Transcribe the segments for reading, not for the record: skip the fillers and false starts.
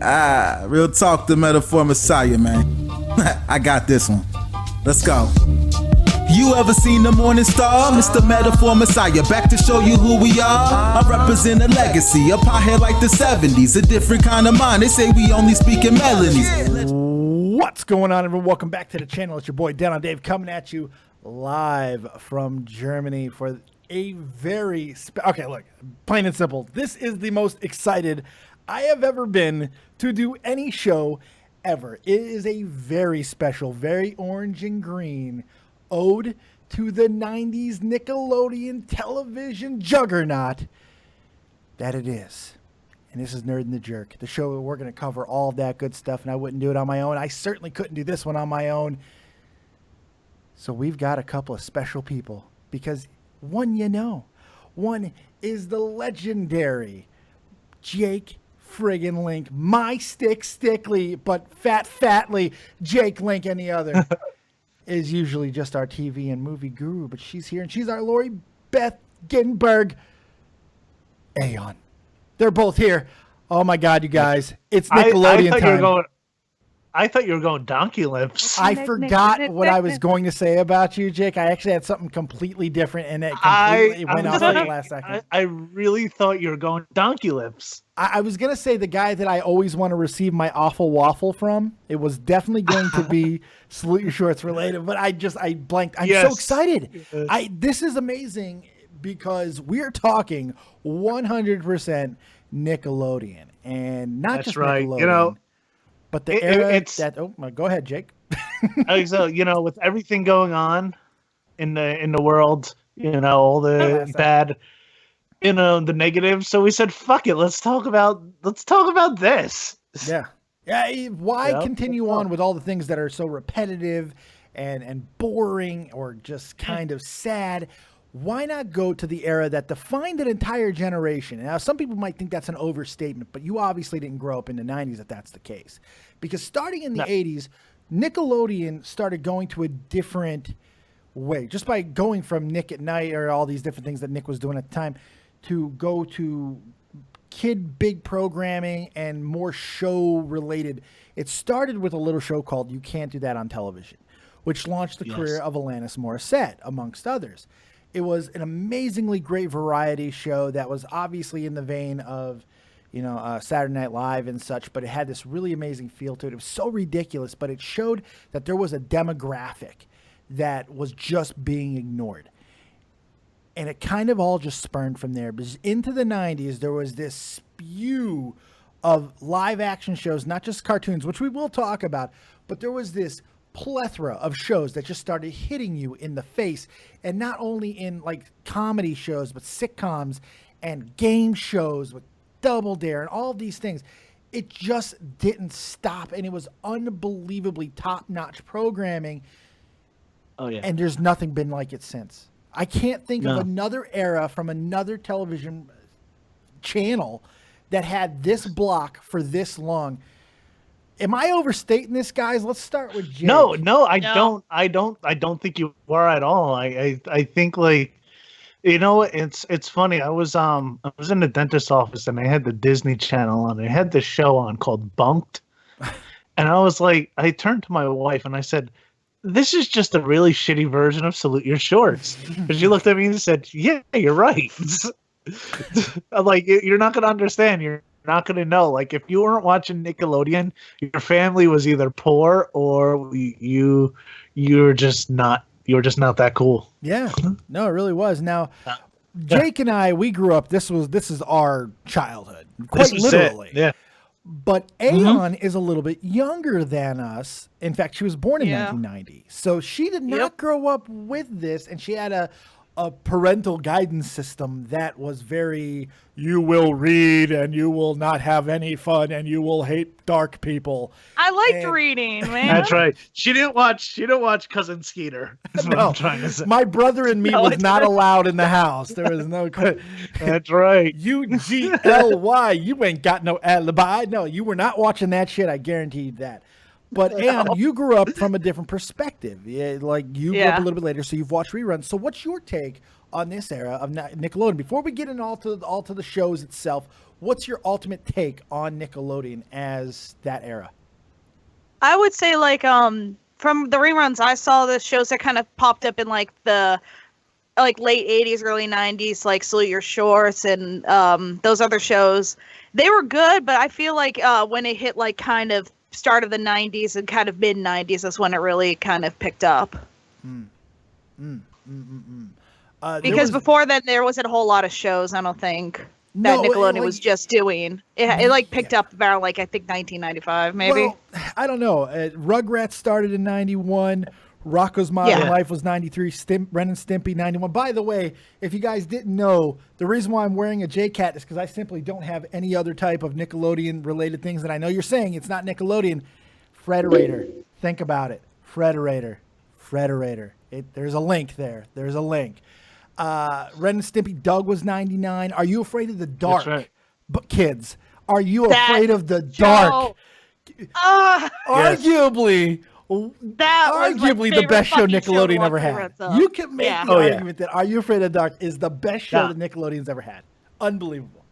Real talk, the metaphor messiah, man. I got this one. Let's go. You ever seen the morning star? Mr. Metaphor Messiah, back to show you who we are. I represent a legacy, a pothead like the 70s, a different kind of mind. They say we only speak in melodies. What's going on, everyone? Welcome back to the channel. It's your boy Down on Dave coming at you live from Germany for a very okay, look, plain and simple. This is the most excited I have ever been to do any show ever. It is a very special, very orange and green ode to the 90s Nickelodeon television juggernaut that it is. And this is Nerd and the Jerk, the show where we're going to cover all of that good stuff, and I wouldn't do it on my own. I certainly couldn't do this one on my own. So we've got a couple of special people because one one is the legendary Jake friggin' Link, my stickly, but fatly Jake Link, and the other is usually just our TV and movie guru, but she's here, and she's our Lori Beth Ginberg. Aion. They're both here. Oh my God, you guys. It's Nickelodeon time. I thought you were going donkey lips. I forgot what I was going to say about you, Jake. I actually had something completely different, and it completely went off at the last second. I really thought you were going donkey lips. I was going to say the guy that I always want to receive my awful waffle from. It was definitely going to be Salute Your Shorts related, but I blanked. I'm so excited. Yes. This is amazing because we're talking 100% Nickelodeon, and not just Nickelodeon. You know, but the era that go ahead, Jake. So, you know, with everything going on in the world, you know, all the bad, you know, the negative. So we said, fuck it, let's talk about this. Yeah. Why continue on with all the things that are so repetitive and boring or just kind of sad? Why not go to the era that defined an entire generation? Now, some people might think that's an overstatement, but you obviously didn't grow up in the 90s if that's the case. Because starting in the 80s, Nickelodeon started going to a different way. Just by going from Nick at Night or all these different things that Nick was doing at the time to go to big programming and more show related. It started with a little show called You Can't Do That on Television, which launched the career of Alanis Morissette, amongst others. It was an amazingly great variety show that was obviously in the vein of, you know, Saturday Night Live and such, but it had this really amazing feel to it. It was so ridiculous, but it showed that there was a demographic that was just being ignored. And it kind of all just spurned from there. Because into the 90s, there was this spew of live action shows, not just cartoons, which we will talk about, but there was this plethora of shows that just started hitting you in the face, and not only in like comedy shows, but sitcoms and game shows with Double Dare and all of these things. It just didn't stop, and it was unbelievably top-notch programming. Oh yeah. And there's nothing been like it since. I can't think of another era from another television channel that had this block for this long. Am I overstating this, guys? Let's start with Jake. No, I don't think you are at all. I think, like, you know, it's funny. I was in the dentist's office and they had the Disney Channel on. They had this show on called Bunked, and I was like, I turned to my wife and I said, "This is just a really shitty version of Salute Your Shorts." And she looked at me and said, "Yeah, you're right." I'm like, you're not gonna understand. You're not going to know. Like, if you weren't watching Nickelodeon, your family was either poor or you were just not that cool. Yeah, no, it really was. Now, Jake and I, we grew up. This is our childhood, quite literally. Yeah. But Aion is a little bit younger than us. In fact, she was born in 1990, so she did not grow up with this, and she had a parental guidance system that was very, you will read and you will not have any fun and you will hate dark people. I liked reading, man. That's right. She didn't watch Cousin Skeeter. That's what I'm trying to say. My brother and me was not allowed in the house. There was no. That's right. UGLY. You ain't got no alibi. No, you were not watching that shit. I guarantee you that. But Aion, you grew up from a different perspective. Yeah, like you grew up a little bit later, so you've watched reruns. So what's your take on this era of Nickelodeon. Before we get into all to the shows itself, what's your ultimate take on Nickelodeon as that era? I would say like from the reruns I saw, the shows that kind of popped up in like the late 80s, early 90s, like Salute Your Shorts and those other shows, they were good, but I feel like when it hit like kind of start of the 90s and kind of mid 90s, that's when it really kind of picked up. Because before then there wasn't a whole lot of shows, I don't think, that Nickelodeon was just doing. It like picked up about like I think 1995 maybe. Well, I don't know. Rugrats started in 91. Rocko's Modern Life was 93. Ren and Stimpy 91. By the way, if you guys didn't know, the reason why I'm wearing a J-Cat is because I simply don't have any other type of Nickelodeon related things. And I know you're saying it's not Nickelodeon. Frederator. Think about it. Frederator. There's a link there. There's a link. Ren and Stimpy Doug was 99. Are You Afraid of the Dark? That's right. But kids, Are You Afraid of the Dark? Arguably. That arguably the best show Nickelodeon ever had. You can make the argument that Are You Afraid of the Dark is the best show that Nickelodeon's ever had. Unbelievable.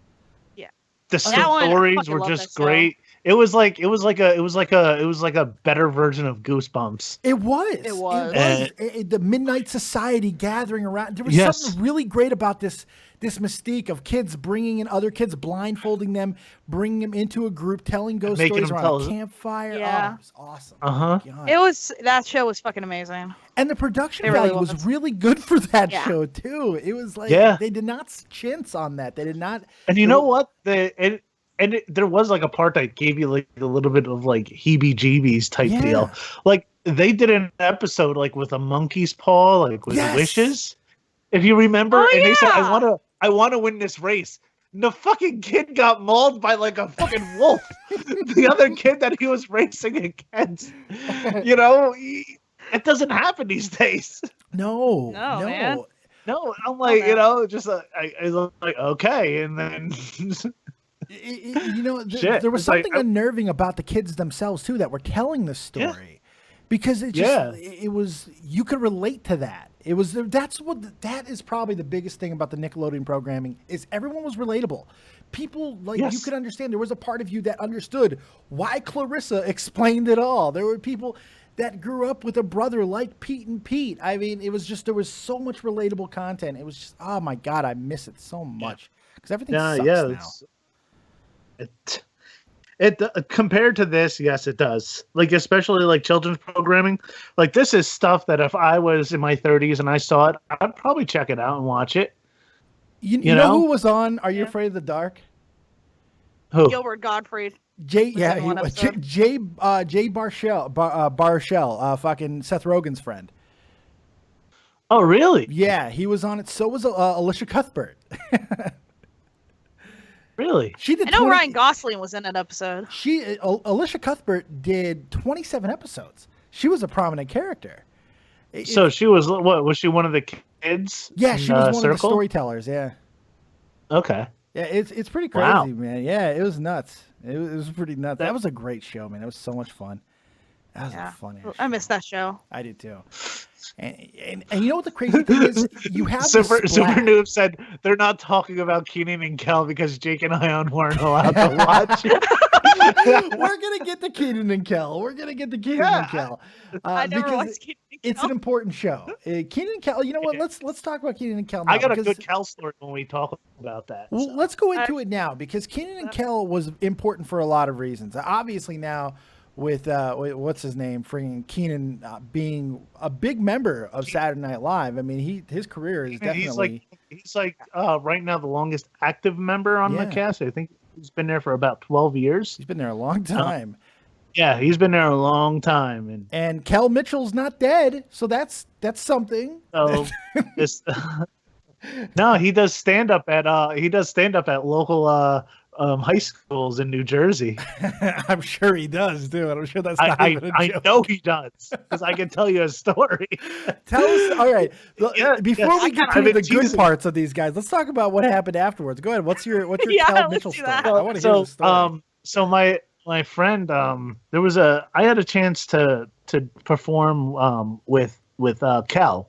Yeah. The stories were just great. It was like a better version of Goosebumps. It was. The Midnight Society gathering around. There was something really great about this mystique of kids bringing in other kids, blindfolding them, bringing them into a group, telling ghost stories around a campfire. Yeah. Oh, it was awesome. It was, that show was fucking amazing. And the production value was really good for that show too. It was like they did not chintz on that. They did not. And you know what? There was like a part that gave you like a little bit of like heebie-jeebies type deal. Like they did an episode like with a monkey's paw, like with wishes. If you remember, they said, I want to win this race. And the fucking kid got mauled by like a fucking wolf. The other kid that he was racing against. You know, it doesn't happen these days. No. Man. No, I'm like, you know, just I was like, okay, and then. There was something unnerving about the kids themselves too that were telling the story, because it was you could relate to that. That is probably the biggest thing about the Nickelodeon programming is everyone was relatable. People you could understand. There was a part of you that understood why Clarissa explained it all. There were people that grew up with a brother like Pete and Pete. I mean, it was just there was so much relatable content. It was just oh my god, I miss it so much because everything sucks now. It compared to this, yes, it does. Like especially like children's programming. Like this is stuff that if I was in my 30s and I saw it, I'd probably check it out and watch it. You know who was on Are You Afraid of the Dark? Who? Gilbert Gottfried. Jay Baruchel, fucking Seth Rogen's friend. Oh, really? Yeah, he was on it. So was Alicia Cuthbert. Really? She did. I know Ryan Gosling was in an episode. Alicia Cuthbert did 27 episodes. She was a prominent character. So she was what? Was she one of the kids? Yeah, she was one of the storytellers. Yeah. Okay. Yeah, it's pretty crazy, man. Yeah, it was nuts. It was pretty nuts. That was a great show, man. It was so much fun. That was a fun show. I missed that show. I did too. And you know what the crazy thing is? You have Super Noob said they're not talking about Kenan and Kel because Jake and Aion weren't allowed to watch. We're gonna get the Kenan and Kel. And Kel. I never watched Kenan and Kel. It's an important show. Kenan and Kel. You know what? Let's talk about Kenan and Kel now. I got a good Kel story when we talk about that. Well, let's go into it now because Kenan and Kel was important for a lot of reasons. Obviously now. With what's his name, freaking Kenan being a big member of Saturday Night Live. I mean, his career is definitely. He's like right now the longest active member on the cast. I think he's been there for about 12 years. He's been there a long time. Yeah, he's been there a long time, and Kel Mitchell's not dead, so that's something. So no, he does stand up at local high schools in New Jersey. I'm sure he does too. I'm sure that's not even a joke. I know he does because I can tell you a story. Tell us. All right. Before we get to the good parts of these guys, let's talk about what happened afterwards. Go ahead. What's your Kel Mitchell story? I want to hear the story. So my friend, I had a chance to perform with Kel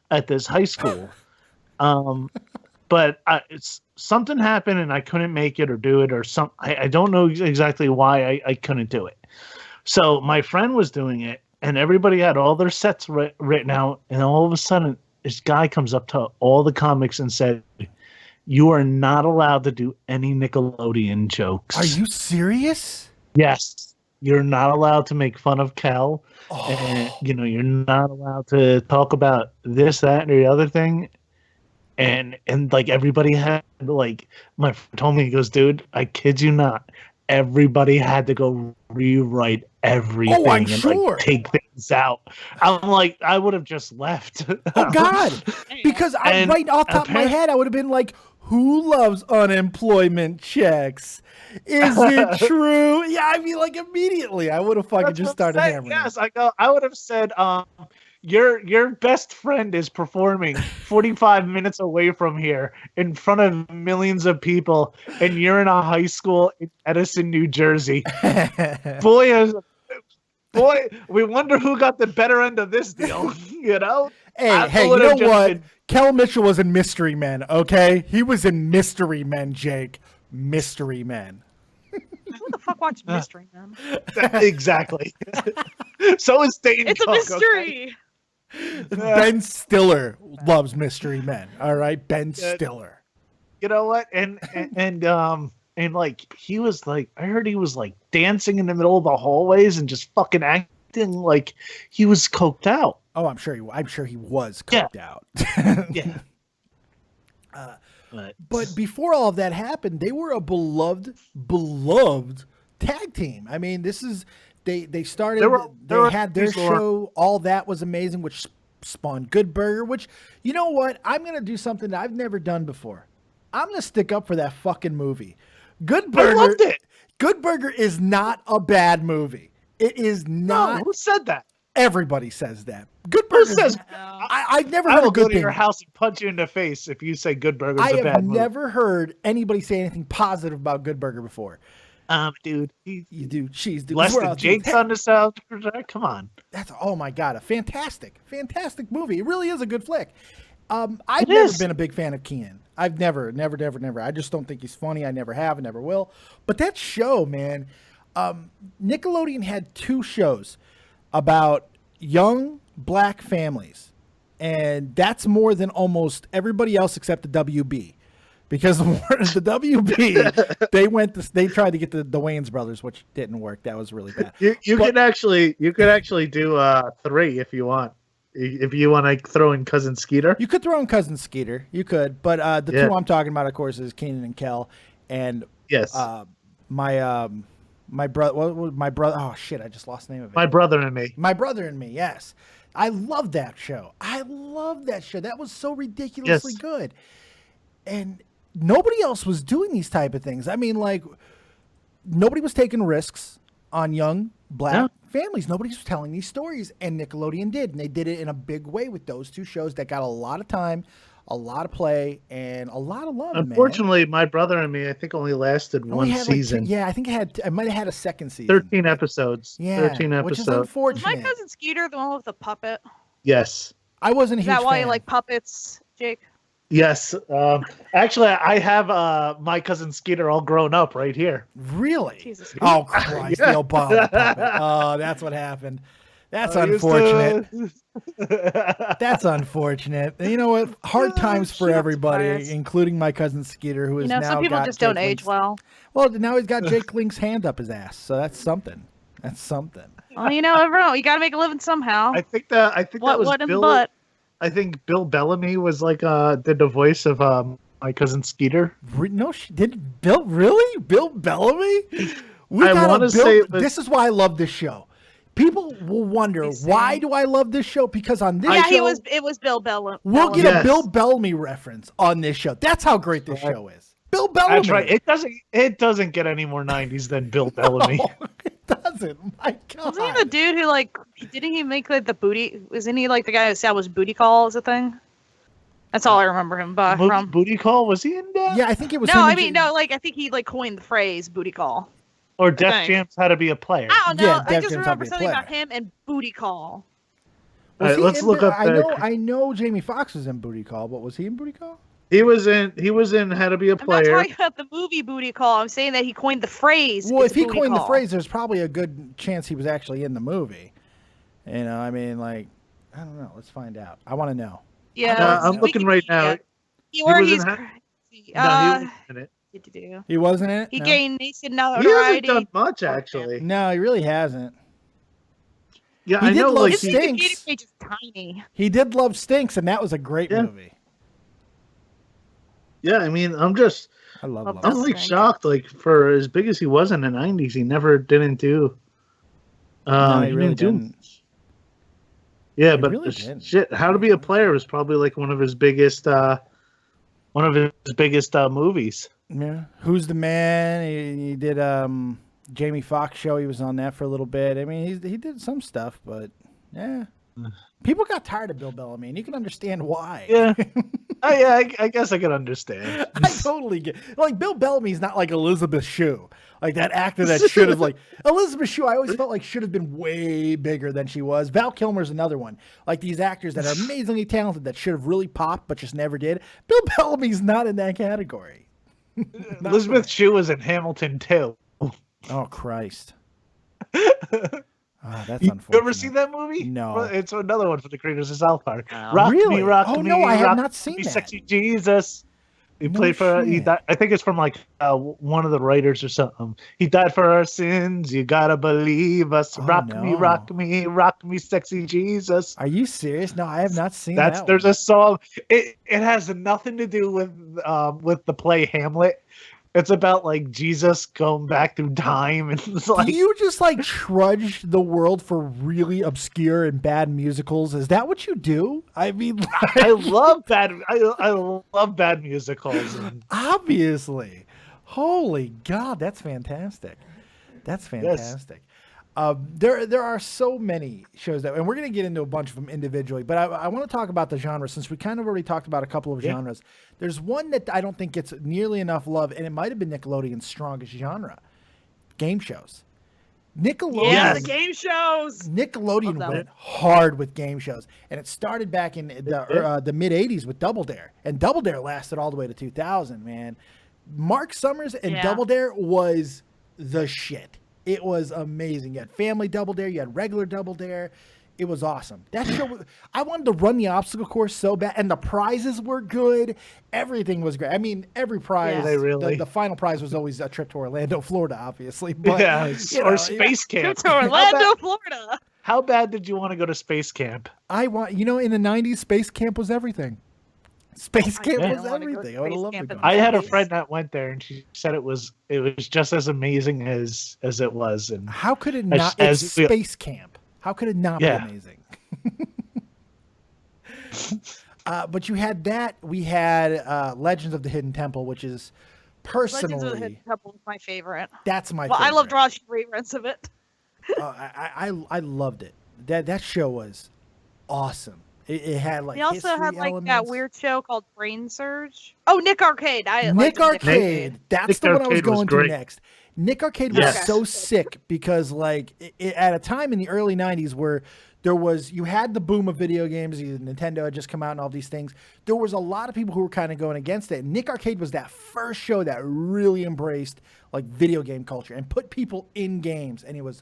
at this high school. But something happened and I couldn't make it or do it or some. I don't know exactly why I couldn't do it. So my friend was doing it, and everybody had all their sets written out, and all of a sudden, this guy comes up to all the comics and said, "You are not allowed to do any Nickelodeon jokes." Are you serious? Yes, you're not allowed to make fun of Kel. Oh. And, you're not allowed to talk about this, that, and the other thing. And like everybody had, like, my friend told me, he goes, "Dude, I kid you not, everybody had to go rewrite everything I'm and sure. like take things out." I'm like, I would have just left. Oh God, because right off the top of my head, I would have been like, "Who loves unemployment checks? Is it true?" Yeah, I mean, like immediately, I would have fucking just started hammering. Yes, I would have said, your best friend is performing 45 minutes away from here in front of millions of people, and you're in a high school in Edison, New Jersey. Boy, we wonder who got the better end of this deal. Hey, you know what? Kel Mitchell was in Mystery Men, okay? He was in Mystery Men, Jake. Mystery Men. Who the fuck watched Mystery Men? Exactly. So is Dane It's a Cook, mystery. Okay? Ben Stiller loves Mystery Men. All right, Ben Stiller. You know what? And like he was like, I heard he was like dancing in the middle of the hallways and just fucking acting like he was coked out. Oh, I'm sure he was coked out. Yeah. But before all of that happened, they were a beloved tag team. I mean, this is they started. They had their show. All That Was Amazing, which spawned Good Burger. Which, you know what? I'm gonna do something that I've never done before. I'm gonna stick up for that fucking movie. Good Burger. I loved it. Good Burger is not a bad movie. It is not. No, who said that? Everybody says that. Good Burger says. I've never heard I will a good go to thing. your house and punch you in the face if you say Good Burger's a bad movie. I have never heard anybody say anything positive about Good Burger before. Dude, you do cheese. Dude. Less than Jake's on the soundtrack. Come on. Oh my God, a fantastic movie. It really is a good flick. I've never been a big fan of Kenan. I've never. I just don't think he's funny. I never have, and never will. But that show, man, Nickelodeon had 2 shows about young black families, and that's more than almost everybody else except the WB. Because the WB, they tried to get the Wayans brothers, which didn't work. That was really bad. You could actually do 3 if you want. If you want to throw in Cousin Skeeter, you could throw in Cousin Skeeter. You could, but the 2 I'm talking about, of course, is Kenan and Kel, and yes, my brother. My brother. Oh shit! I just lost the name of it. My Brother and Me. My Brother and Me. Yes, I love that show. That was so ridiculously good, and nobody else was doing these type of things. I mean, like, nobody was taking risks on young black families. Nobody was telling these stories, and Nickelodeon did, and they did it in a big way with those 2 shows that got a lot of time, a lot of play, and a lot of love. Unfortunately, My Brother and Me, I think, only lasted one season. I think it might have had a second season. 13 episodes. Yeah, 13 episodes. Which is unfortunate. My Cousin Skeeter, the one with the puppet. Yes. I wasn't a huge fan. Is that why you like puppets, Jake? Yes. Actually, I have My Cousin Skeeter all grown up right here. Really? Jesus Oh, Christ. The Obama puppet. Oh, that's what happened. That's unfortunate. That's unfortunate. You know what? Hard times for everybody, including My Cousin Skeeter, who is now some people just don't age well. Well, now he's got Jake Link's hand up his ass, so that's something. Well, everyone, you got to make a living somehow. I think that was what in Bill. the butt? I think Bill Bellamy was like did the voice of My Cousin Skeeter. No, she did. Bill Bellamy? This is why I love this show. People will wonder, why do I love this show? Because on this show... it was Bill Bellamy. We'll get a Bill Bellamy reference on this show. That's how great this show is. Bill Bellamy. That's right. It doesn't get any more 90s than Bill Bellamy. No, it doesn't. My God. Wasn't he the dude who, like, didn't he make, like, the booty... Wasn't he, like, the guy who established Booty Call as a thing? That's all I remember him from. Booty Call? Was he in that? Yeah, I think it was I think he, like, coined the phrase Booty Call. Or Def Jam's How to Be a Player. I don't know. Yeah, I just remember something about him and Booty Call. All right, let's look up. I know Jamie Foxx was in Booty Call, but was he in Booty Call? He was in How to Be a Player. I'm not talking about the movie Booty Call. I'm saying that he coined the phrase. Well, if he coined the phrase, there's probably a good chance he was actually in the movie. You know, I mean, like, I don't know. Let's find out. I want to know. Yeah, I'm looking right now. He's crazy. No, he wasn't in it. He wasn't in it? He gained nascent notoriety. He hasn't done much, actually. No, he really hasn't. Yeah, I know. Like Stinks. Page is tiny. He did Love Stinks, and that was a great movie. Yeah, I mean, I'm like shocked. Like, for as big as he was in the 90s, he never didn't do. No, he really didn't. Yeah, he but really didn't. Shit, How to Be a Player was probably like one of his biggest movies. Yeah. Who's the Man? He did Jamie Foxx show. He was on that for a little bit. I mean, he did some stuff, but yeah. People got tired of Bill Bellamy, and you can understand why. Yeah. I guess I can understand. I totally get. Like, Bill Bellamy's not like Elizabeth Shue, like that actor that should have like Elizabeth Shue. I always felt like should have been way bigger than she was. Val Kilmer's another one. Like these actors that are amazingly talented that should have really popped but just never did. Bill Bellamy's not in that category. Elizabeth Shue was in Hamilton too. Oh Christ. That's unfortunate. You ever seen that movie? No. It's another one for the creators of South Park. Really? Rock oh me, no, I have not seen that. Sexy Jesus. He played for. I think it's from like one of the writers or something. He died for our sins. You gotta believe us. Rock me, sexy Jesus. Are you serious? No, I have not seen that. There's a song. It has nothing to do with the play Hamlet. It's about like Jesus going back through time, and it's like, do you just like trudge the world for really obscure and bad musicals? Is that what you do? I mean, like... I love bad musicals. Obviously, holy God, that's fantastic. That's fantastic. Yes. There are so many shows that, and we're going to get into a bunch of them individually, but I want to talk about the genre since we kind of already talked about a couple of genres. There's one that I don't think gets nearly enough love, and it might have been Nickelodeon's strongest genre: game shows. Nickelodeon, yeah, the game shows. Nickelodeon went hard with game shows, and it started back in the mid '80s with Double Dare, and Double Dare lasted all the way to 2000. Man, Mark Summers and Double Dare was the shit. It was amazing. You had Family Double Dare. You had regular Double Dare. It was awesome. That show, I wanted to run the obstacle course so bad, and the prizes were good. Everything was great. I mean, every prize, the final prize was always a trip to Orlando, Florida, obviously. But, or space camp. Trip to Orlando, Florida. How bad did you want to go to space camp? In the 90s, space camp was everything. Space camp was everything. I would have loved to go. I had a friend that went there, and she said it was just as amazing as it was. And how could it not? It's space camp. How could it not be amazing? But you had that. We had Legends of the Hidden Temple, which is personally Legends of the Hidden Temple is my favorite. That's my favorite. I loved watching reruns of it. I loved it. That show was awesome. It had like he also had like elements. that weird show called Brain Surge. Oh, Nick Arcade. Nick Arcade. That's the one I was going to next. Nick Arcade was so sick because like at a time in the early 90s where you had the boom of video games, Nintendo had just come out and all these things. There was a lot of people who were kind of going against it. Nick Arcade was that first show that really embraced like video game culture and put people in games, and it was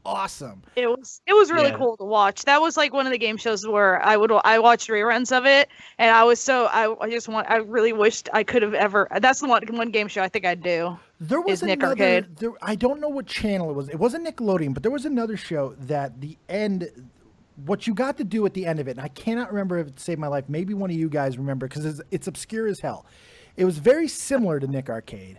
awesome. It was really cool to watch. That was like one of the game shows where I watched reruns of it, and I really wished I could have ever. That's the one game show I think I'd do. There was Nick Arcade. I don't know what channel it was. It wasn't Nickelodeon, but there was another show that the end. What you got to do at the end of it, and I cannot remember if it saved my life. Maybe one of you guys remember because it's obscure as hell. It was very similar to Nick Arcade,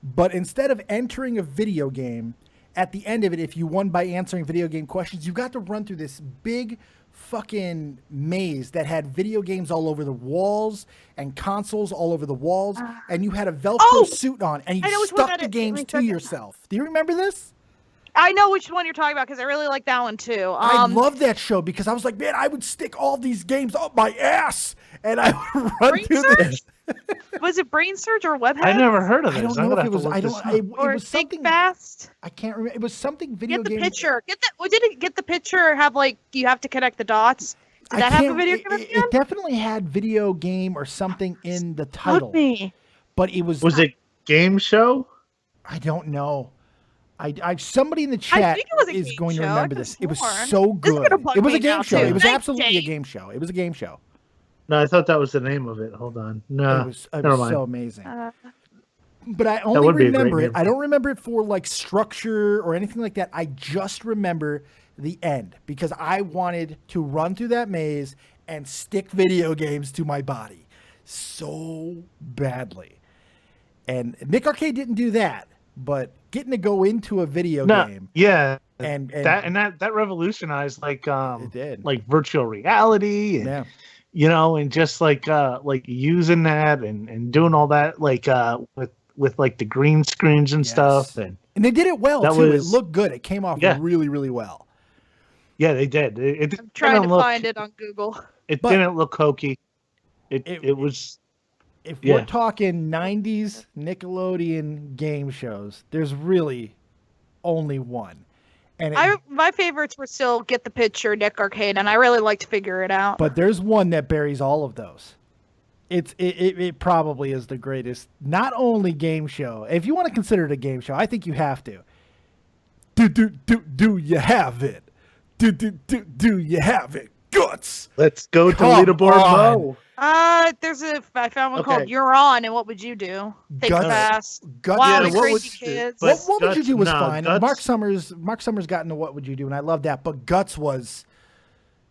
but instead of entering a video game, at the end of it, if you won by answering video game questions, you got to run through this big fucking maze that had video games all over the walls and consoles all over the walls, and you had a Velcro suit on, and you stuck the games to yourself. Do you remember this? I know which one you're talking about because I really like that one too. I love that show because I was like, man, I would stick all these games up my ass, and I would run through this. Was it Brain Surge or Webheads? I never heard of I this. don't know if it was. I don't. It Or was Think something. Fast. I can't remember. It was something video Get the game. picture. Get that. Did it get the picture? Or have like you have to connect the dots? Did that have a video game? It definitely had video game or something in the title. Me. But it was. Was it game show? I don't know. I somebody in the chat think it was a is game going to show. remember I this. could've It was sworn. so This is good. gonna bug It was me a game now, show. too. It was Thanks, absolutely a Dave. game show. It was a game show. No, I thought that was the name of it. Hold on. No, It was never mind. so amazing. But I only would be a great remember it. name. I don't remember it for like structure or anything like that. I just remember the end because I wanted to run through that maze and stick video games to my body so badly. And Nick Arcade didn't do that, but getting to go into a video game. Yeah. And that revolutionized like it did. like virtual reality and Yeah. you know, and just like using that and doing all that like with like the green screens and Yes. stuff and they did it well that too. was- It looked good. It came off Yeah. really, really well. yeah, they did. It I'm trying didn't to look, find it on Google. It But- didn't look hokey. It- It was If Yeah. we're talking 90s Nickelodeon game shows, there's really only one. And My favorites were still Get the Picture, Nick Arcade, and I really liked to figure it out. but there's one that buries all of those. It probably is the greatest, not only game show. If you want to consider it a game show, I think you have to. Do you have it? Do you have it? Guts. let's go to Come leaderboard on. Mo. I found one Okay. called You're On, and what would you do? Think Guts. Fast. Guts. Wow, Yeah, the what crazy would you do? kids. But- What would you Guts- do was no, fine. Guts- Mark Summers got into What Would You Do, and I love that. But Guts was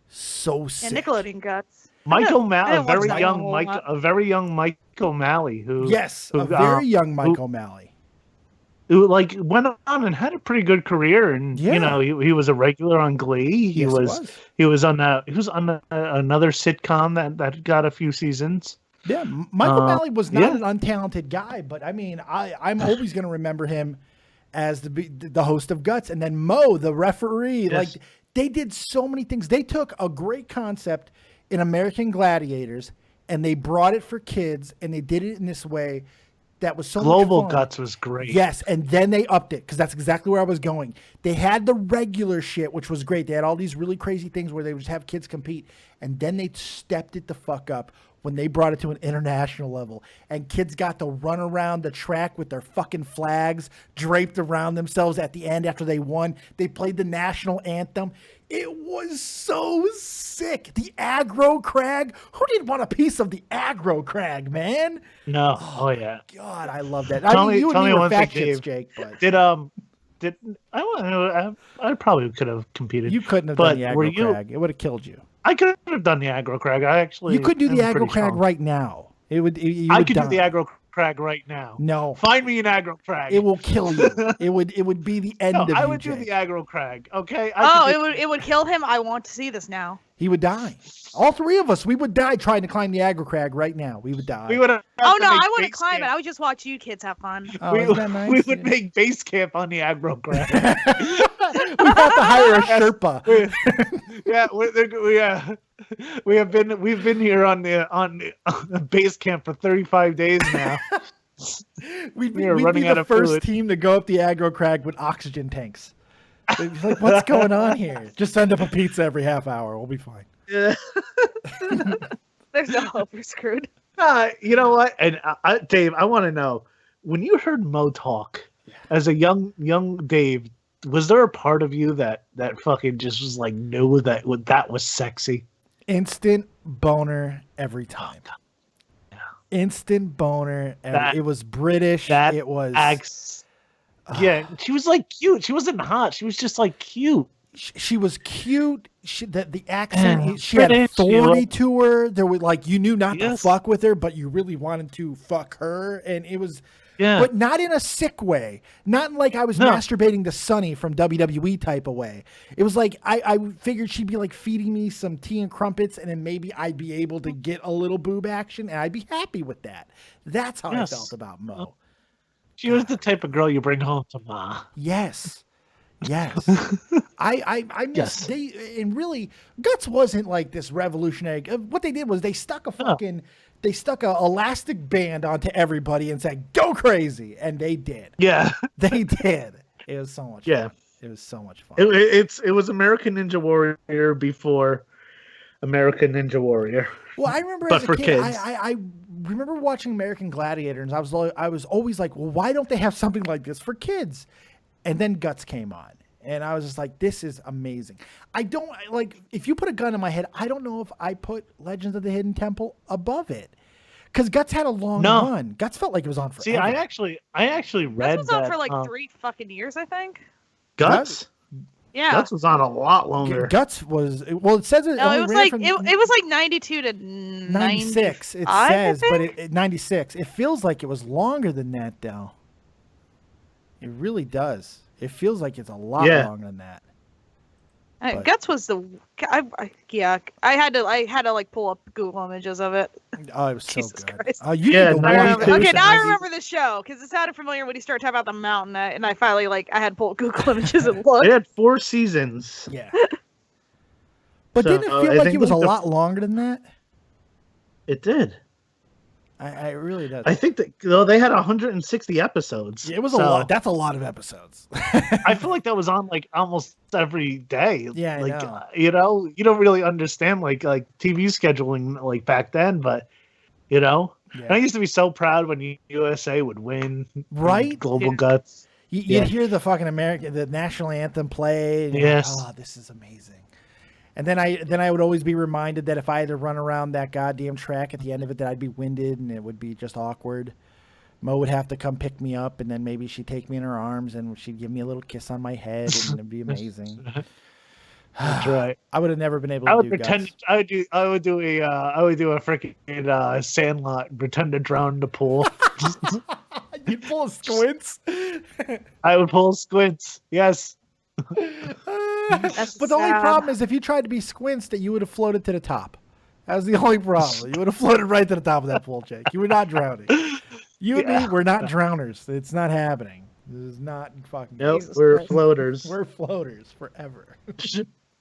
so Yeah, sick. Nickelodeon Guts. Mike I O'Malley, didn't watch that one a whole lot. a very young Mike O'Malley who Yes, who, a very young who- Mike O'Malley. who like went on and had a pretty good career, and Yeah. you know he was a regular on Glee. He Yes, was on another sitcom that got a few seasons. Yeah, Mike O'Malley was not yeah. an untalented guy, but I mean, I'm always going to remember him as the host of Guts, and then Mo, the referee. Yes. Like they did so many things. They took a great concept in American Gladiators, and they brought it for kids, and they did it in this way that was so Global much fun. Guts was great. Yes, and then they upped it because that's exactly where I was going. They had the regular shit, which was great. They had all these really crazy things where they would just have kids compete, and then they stepped it the fuck up when they brought it to an international level, and kids got to run around the track with their fucking flags draped around themselves at the end after they won. They played the national anthem. It was so sick. The aggro crag. Who didn't want a piece of the aggro crag, man? No. Oh yeah. God, I love that. Tell I mean, me- you tell and me me were one fat thing, shits, Dave. Jake, but Did I want to know? I probably could have competed. you couldn't have but done the were aggro you? crag. It would have killed you. I could have done the aggro crag. I actually. You could do the am aggro pretty crag strong. right now. It would. You I would could die. do the aggro crag right now. No, Find me an aggro crag. it will kill you. It would be the end No, of you. I would do Jake. the aggro crag. Okay. It would kill him. I want to see this now. He would die. All three of us, we would die trying to climb the aggro crag right now. We would die. We would have. Oh no, I wouldn't climb it. I would just watch you kids have fun. Oh, we, isn't that nice? we would make base camp on the aggro crag. we have to hire a Sherpa. We've been here on the base camp for 35 days now. We'd we are be running out the of first fluid. team to go up the aggro crag with oxygen tanks. They'd be like, what's going on here? Just send up a pizza every half hour. We'll be fine. Yeah. There's no hope. You're screwed. You know what? And Dave, I want to know, when you heard Mo talk as a young Dave, was there a part of you that fucking just was like knew that was sexy? Instant boner every time. Yeah. Instant boner. That- It was British. that It was. Yeah, she was like cute. She wasn't hot. She was just like cute. She was cute. The accent. Yeah. She had British, authority you to her. There was like you knew not to Yes. fuck with her, but you really wanted to fuck her, and it was. Yeah. But not in a sick way. Not in like I was No. masturbating to Sunny from WWE type of way. It was like I figured she'd be like feeding me some tea and crumpets, and then maybe I'd be able to get a little boob action, and I'd be happy with that. That's how Yes. I felt about Mo. She was the type of girl you bring home to Ma. Yes. Yes. I miss Yes. and really Guts wasn't like this revolutionary. What they did was they stuck a fucking they stuck a elastic band onto everybody and said, "Go crazy," and they did. Yeah, They did. It was so much. yeah. Fun. It was so much fun. It was American Ninja Warrior before American Ninja Warrior. Well, I remember But as a for kid, kids. I remember watching American Gladiator, and I was always like, well, why don't they have something like this for kids? And then Guts came on, and I was just like, this is amazing. If you put a gun in my head, I don't know if I put Legends of the Hidden Temple above it. Because Guts had a long run. Guts felt like it was on forever. See, I actually read This was on that, for like 3 fucking years, I think. Guts. Yeah. Guts was on a lot longer. Guts was, well, it says it. No, only it was ran like from it was like 92 to 96. It 95, says, but it 96. It feels like it was longer than that, though. It really does. It feels like it's a lot longer than that. Guts was the I had to like pull up Google images of it. Oh, it was so Jesus good. Christ. You Yeah, need to I watch remember- that. Okay, now I remember the show because it sounded familiar when he started talking about the mountain, and I finally I had to pull up Google images and look. It had 4 seasons. Yeah. But So, didn't it I feel like think it was a like the- lot longer than that? It did. I really does. I think that they had 160 episodes. It was a lot. That's a lot of episodes. I feel like that was on like almost every day. Yeah, I like know. you don't really understand like TV scheduling like back then, but Yeah. And I used to be so proud when USA would win, Right? Global Guts. You'd hear the fucking the national anthem play. And you're like, oh, this is amazing. And then I would always be reminded that if I had to run around that goddamn track at the end of it, that I'd be winded and it would be just awkward. Mo would have to come pick me up, and then maybe she'd take me in her arms and she'd give me a little kiss on my head, and it'd be amazing. That's right. I would have never been able I to would do pretend. Guts. I would do a freaking Sandlot and pretend to drown in the pool. You'd pull squints. I would pull squints. Yes. That's But the only sad. problem is if you tried to be squints, that you would have floated to the top. That was the only problem. You would have floated right to the top of that pool, Jake. You were not drowning. You and me, we're not drowners. It's not happening. This is not fucking. Nope, Jesus we're Christ. floaters. We're floaters forever.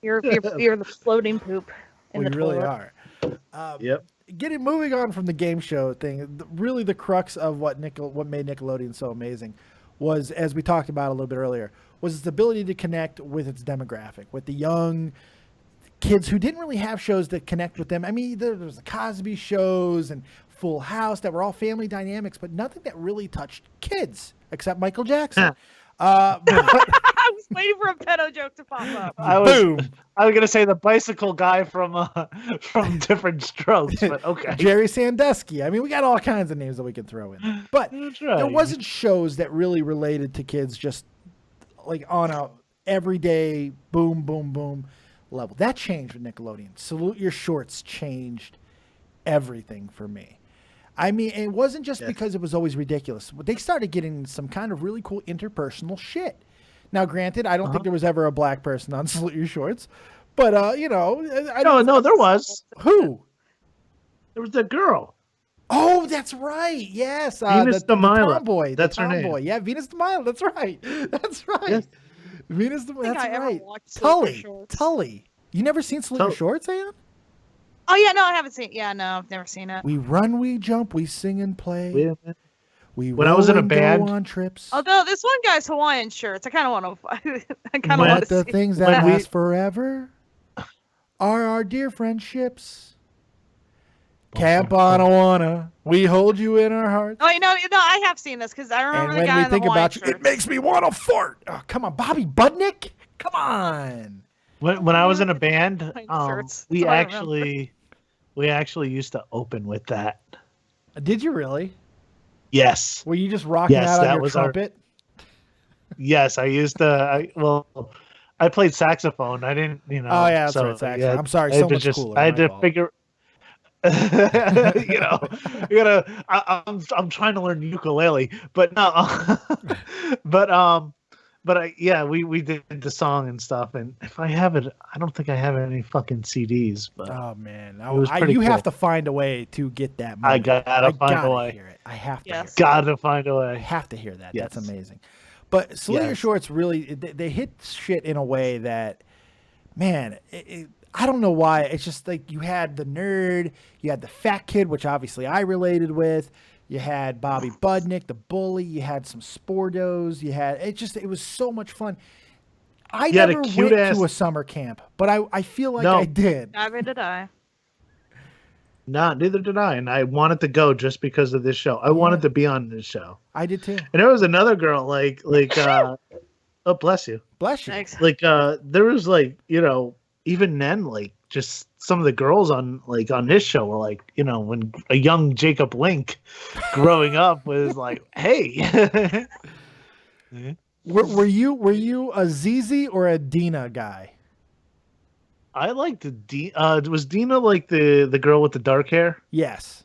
You're the floating poop in We the really toilet. are. Yep. Moving on from the game show thing, really the crux of what made Nickelodeon so amazing was, as we talked about a little bit earlier, was its ability to connect with its demographic, with the young kids who didn't really have shows that connect with them. I mean, there was the Cosby shows and Full House that were all family dynamics, but nothing that really touched kids except Michael Jackson. I was waiting for a pedo joke to pop up. I was Boom. gonna say the bicycle guy from Different Strokes, but okay. Jerry Sandusky. I mean, we got all kinds of names that we can throw in. But That's right. there wasn't shows that really related to kids just like on a everyday boom, boom, boom level. That changed with Nickelodeon. Salute Your Shorts changed everything for me. I mean, it wasn't just because it was always ridiculous. They started getting some kind of really cool interpersonal shit. Now, granted, I don't think there was ever a black person on Salute Your Shorts, but No, there was. Who? There was a girl. Oh, that's right. Yes, Venus the Demila. tomboy. That's her name. Tomboy. Yeah, Venus Demila. That's right. That's right. Yes. Venus Demila. think That's I ever right. watched Salute Your Tully. Shorts. Tully. You never seen Salute Your Shorts, Aion? Oh yeah, no, I haven't seen. Yeah, no, I've never seen it. We run, we jump, we sing and play. Wait a minute. We When I was in a roll and go band- on trips. Although this one guy's Hawaiian shirts, I kind of want to. I kind of When want But to the see. things when that we- last forever are our dear friendships. Camp on Awana, we hold you in our hearts. Oh, no, I have seen this because I remember And the when guy we in the think Hawaiian about you, shirts. it makes me want to fart. Oh, come on, Bobby Budnick? Come on. When I was in a band, Pink shirts. we That's all I remember. actually used to open with that. Did you really? Yes. Were you just rocking Yes, out on that your was our- trumpet? Yes, I used to. I played saxophone. I didn't, Oh yeah, that's right, saxophone. yeah, I'm sorry, I so had to much just- cooler. I had my to fault. figure. I'm trying to learn ukulele, but no, we did the song and stuff. And if I have it, I don't think I have any fucking CDs. But Oh man, It was you pretty cool. have to find a way to get that. I Moment. gotta find a gotta way. Hear it. I have to. Yes. Hear it. gotta find a I way. have to hear that. That's Yes. amazing. But Salute Your Yes. Shorts really they hit shit in a way that, man, I don't know why. It's just like you had the nerd, you had the fat kid, which obviously I related with. You had Bobby Budnick, the bully. You had some Sportos. You had it was so much fun. I never went to a summer camp, but I feel like I did. Neither did I. No, neither did I. And I wanted to go just because of this show. I wanted to be on this show. I did too. And there was another girl like oh, bless you. Bless you. Thanks. Like there was like, even then, like just some of the girls on this show were like, when a young Jacob Link growing up was like, hey. Were you a ZZ or a Dina guy? I liked was Dina like the girl with the dark hair? Yes.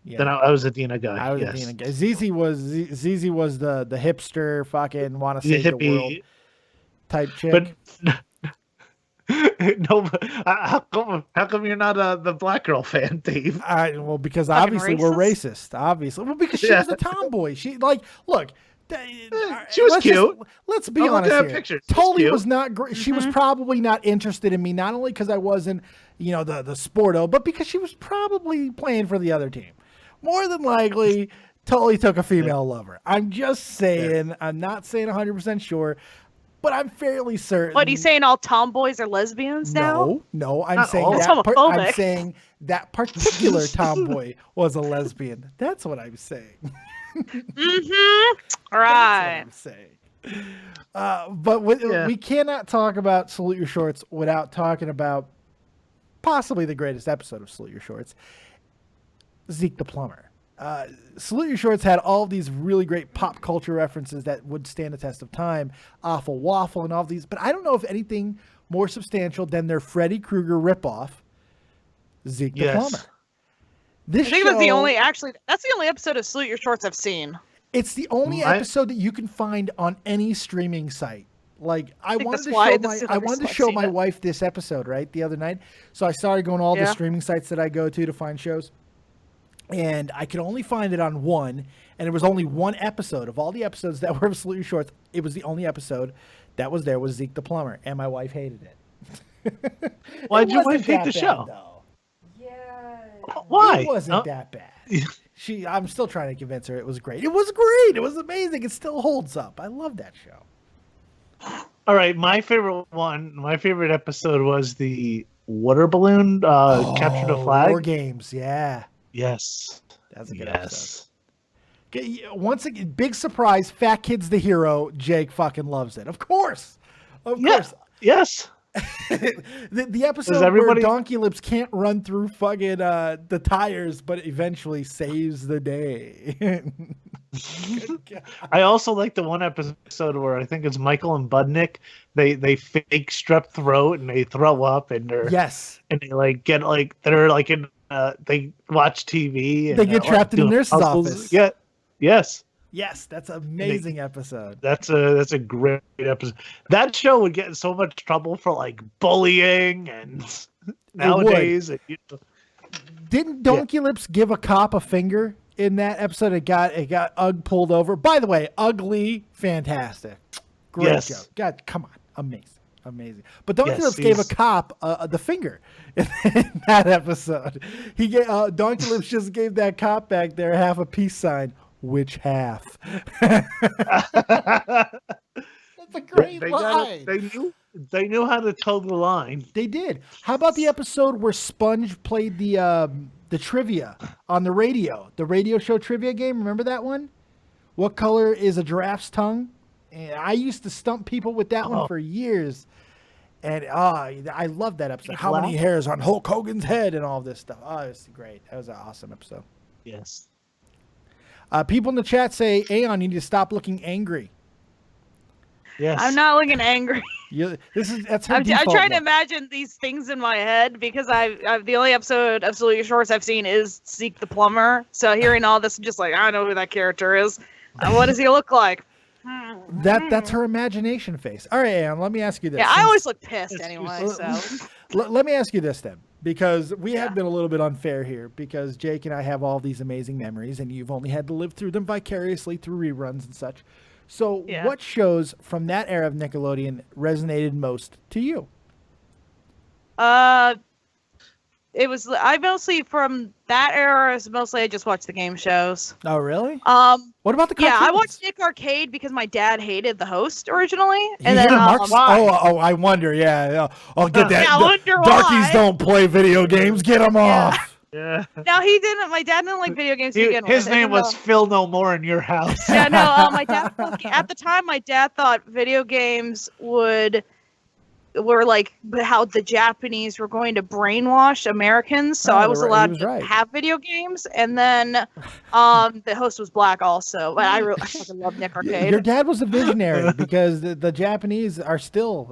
Yeah. Then I was a Dina guy. I was a Dina guy. ZZ was the hipster fucking want to save the world type chick. But no, how come you're not the black girl fan, Dave? Well, because obviously we're racist. Obviously, well, because she was a tomboy. She look. She was cute. Let's be honest here. Pictures. Tully was not great. She was probably not interested in me, not only because I wasn't, the sporto, but because she was probably playing for the other team. More than likely, Tully took a female lover. I'm just saying. Yeah. I'm not saying 100% sure, but I'm fairly certain. What, are you saying all tomboys are lesbians now? No. I'm saying I'm saying that particular tomboy was a lesbian. That's what I'm saying. Right. That's what I'm saying. But we cannot talk about Salute Your Shorts without talking about possibly the greatest episode of Salute Your Shorts, Zeke the Plumber. Salute Your Shorts had all of these really great pop culture references that would stand the test of time, Awful Waffle and all of these, but I don't know if anything more substantial than their Freddy Krueger ripoff, Zeke the Plumber. I think that's the only episode of Salute Your Shorts I've seen. It's the only episode that you can find on any streaming site. Like I wanted to show my wife this episode, right, the other night. So I started going all the streaming sites that I go to find shows. And I could only find it on one, and it was only one episode of all the episodes that were of Salute Your Shorts. It was the only episode that was there was Zeke the Plumber, and my wife hated it. Why did your wife hate the show? Why? It wasn't that bad. I'm still trying to convince her it was great. It was great. It was amazing. It still holds up. I love that show. All right, my favorite episode was the water balloon capture the flag. War Games, yeah. Yes. That's a good episode. Okay, once again, big surprise, Fat Kid's the hero. Jake fucking loves it. Of course. Of course. Yes. the episode where Donkey Lips can't run through fucking the tires, but eventually saves the day. I also like the one episode where I think it's Michael and Budnick. They fake strep throat and they throw up and they're and they like get like they're like in they watch TV and they get trapped in the nurse's office. Yeah. Yes, that's an amazing episode. That's a great episode. That show would get in so much trouble for like bullying and nowadays. And, didn't Donkey Lips give a cop a finger in that episode? It got Ugg pulled over. By the way, ugly, fantastic, great show. God, come on, amazing. But Donkey Lips gave a cop the finger in that episode. He gave Donkey Lips just gave that cop back there half a peace sign. Which half? That's a great line. They knew how to toe the line. They did. How about the episode where Sponge played the trivia on the radio show trivia game? Remember that one? What color is a giraffe's tongue? And I used to stump people with that one for years. And I love that episode. How many hairs on Hulk Hogan's head and all this stuff. Oh, it's great. That was an awesome episode. Yes. People in the chat say, Aion, you need to stop looking angry. Yes. I'm not looking angry. That's her I'm trying to look. imagine these things in my head because I've the only episode of Salute Your Shorts I've seen is Zeke the Plumber. So hearing all this, I'm just like, I don't know who that character is. What does he look like? That's her imagination face. All right, Aion, let me ask you this. Yeah, I always look pissed anyway. So let me ask you this then. Because we have been a little bit unfair here because Jake and I have all these amazing memories and you've only had to live through them vicariously through reruns and such. So what shows from that era of Nickelodeon resonated most to you? It was I mostly from that era. Is mostly I just watched the game shows. Oh, really? What about the cartoons? Yeah, I watched Nick Arcade because my dad hated the host originally, and then I wonder. Yeah, I'll get that. I wonder Darkies why. Don't play video games. Get them off. Yeah. No, he didn't. My dad didn't like video games to begin with. His name was Phil No More in your house. Yeah, no. My dad at the time, my dad thought video games were like how the Japanese were going to brainwash Americans, so I was allowed to have video games. And then the host was black also, but I fucking love Nick Arcade. Your dad was a visionary because the Japanese are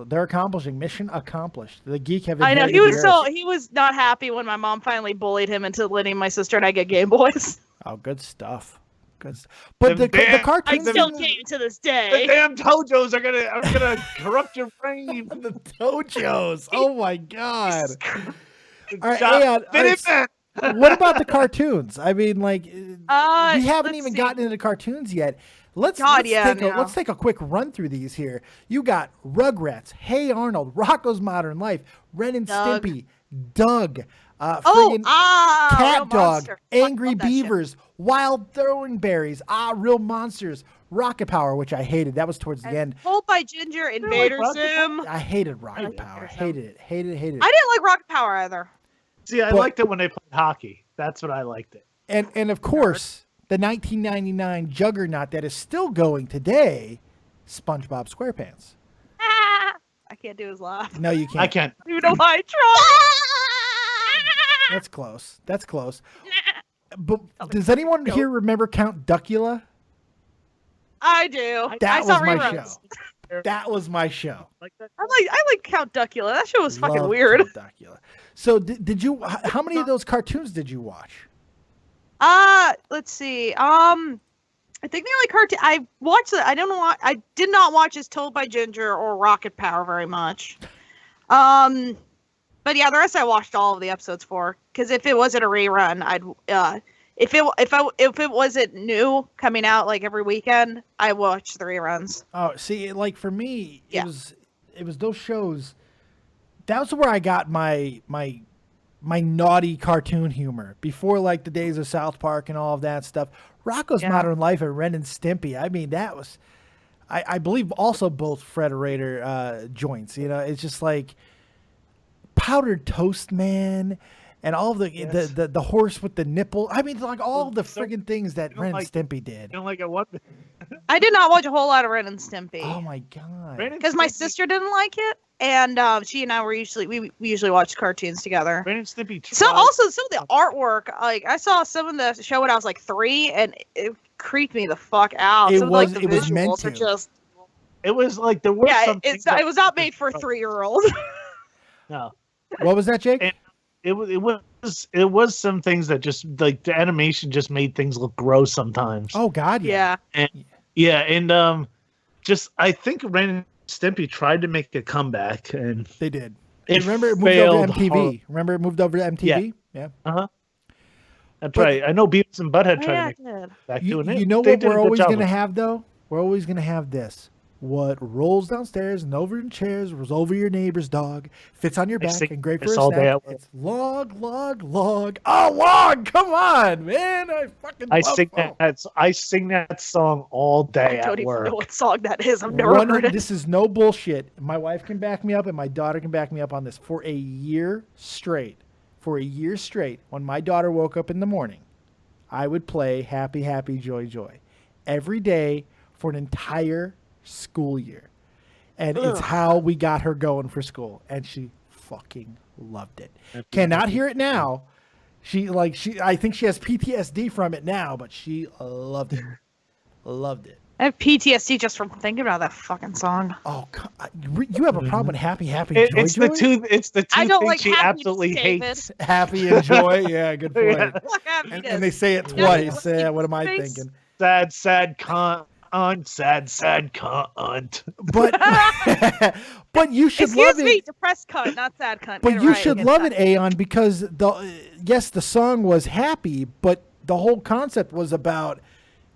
they're accomplishing mission accomplished. The geek have. I know he was not happy when my mom finally bullied him into letting my sister and I get Game Boys. Oh, good stuff. But the cartoons I still can't to this day. The damn Tojos are gonna corrupt your brain. The Tojos. Oh my god. All right, Aion, what about the cartoons? I mean, like, we haven't even gotten into cartoons yet. Let's take a quick run through these here. You got Rugrats, Hey Arnold, Rocko's Modern Life, Ren and Stimpy, Doug. Cat Dog, Angry Beavers, Wild Thornberries, Real Monsters, Rocket Power, which I hated. That was towards the end. Told by Ginger, Invader Zim. I hated Rocket Power. Hated it. I didn't like Rocket Power either. See, I liked it when they played hockey. That's what I liked it. And of course, the 1999 juggernaut that is still going today, SpongeBob SquarePants. I can't do his laugh. No, you can't. I can't. You know why I tried. That's close. But does anyone here remember Count Duckula? I do. That was my show. That was my show. I like Count Duckula. That show was fucking weird. Count Duckula. So did you? How many of those cartoons did you watch? Let's see. I think the only cartoon I watched that I did not watch is Told by Ginger or Rocket Power very much. But yeah, the rest I watched all of the episodes for, because if it wasn't a rerun, if it wasn't new coming out like every weekend, I watched the reruns. Oh, see, like for me, it was those shows. That's where I got my naughty cartoon humor before, like the days of South Park and all of that stuff. Rocko's Modern Life and Ren and Stimpy. I mean, that was, I believe, also both Frederator joints. You know, it's just like. Powdered Toast Man and all the horse with the nipple. I mean, like all the friggin' things that Ren and Stimpy did. You don't like it what? I did not watch a whole lot of Ren and Stimpy. Oh my god! Because my sister didn't like it, and she and I were we usually watched cartoons together. Ren and Stimpy. So also some of the artwork, like I saw some of the show when I was like 3, and it creeped me the fuck out. It some was of, like, the it was meant visuals to. are just. It was like there were some. It was not made for a 3-year-old. No. What was that, Jake? And it was some things that just like the animation just made things look gross sometimes. Oh God, yeah. And just I think Ren and Stimpy tried to make a comeback, and they did. Remember it moved over to MTV. Remember it moved over to MTV? Yeah. That's right. I know Beavis and Butthead tried to make back doing it. You know what we're always going to have though? We're always going to have this. What rolls downstairs and over in chairs rolls over your neighbor's dog, fits on your back and great for a snack. It's log. Oh, log! Come on, man! I sing that song all day at work. I don't even know what song that is. I've never heard it. This is no bullshit. My wife can back me up, and my daughter can back me up on this. For a year straight, when my daughter woke up in the morning, I would play Happy, Happy, Joy, Joy every day for an entire school year, and it's how we got her going for school, and she fucking loved it. Cannot hear it now. I think she has PTSD from it now, but she loved it. I have PTSD just from thinking about that fucking song. Oh, you have a problem with Happy, Happy, Joy, It's Joy? It's the two I don't things like she absolutely hates. Happy and Joy. Yeah, good point. Yeah. And they say it twice. Yeah, what am I thinking? Sad cunt. Sad cunt. But you should love it. Excuse me, depressed cunt, not sad cunt. But you should love it, Aion, because the song was happy, but the whole concept was about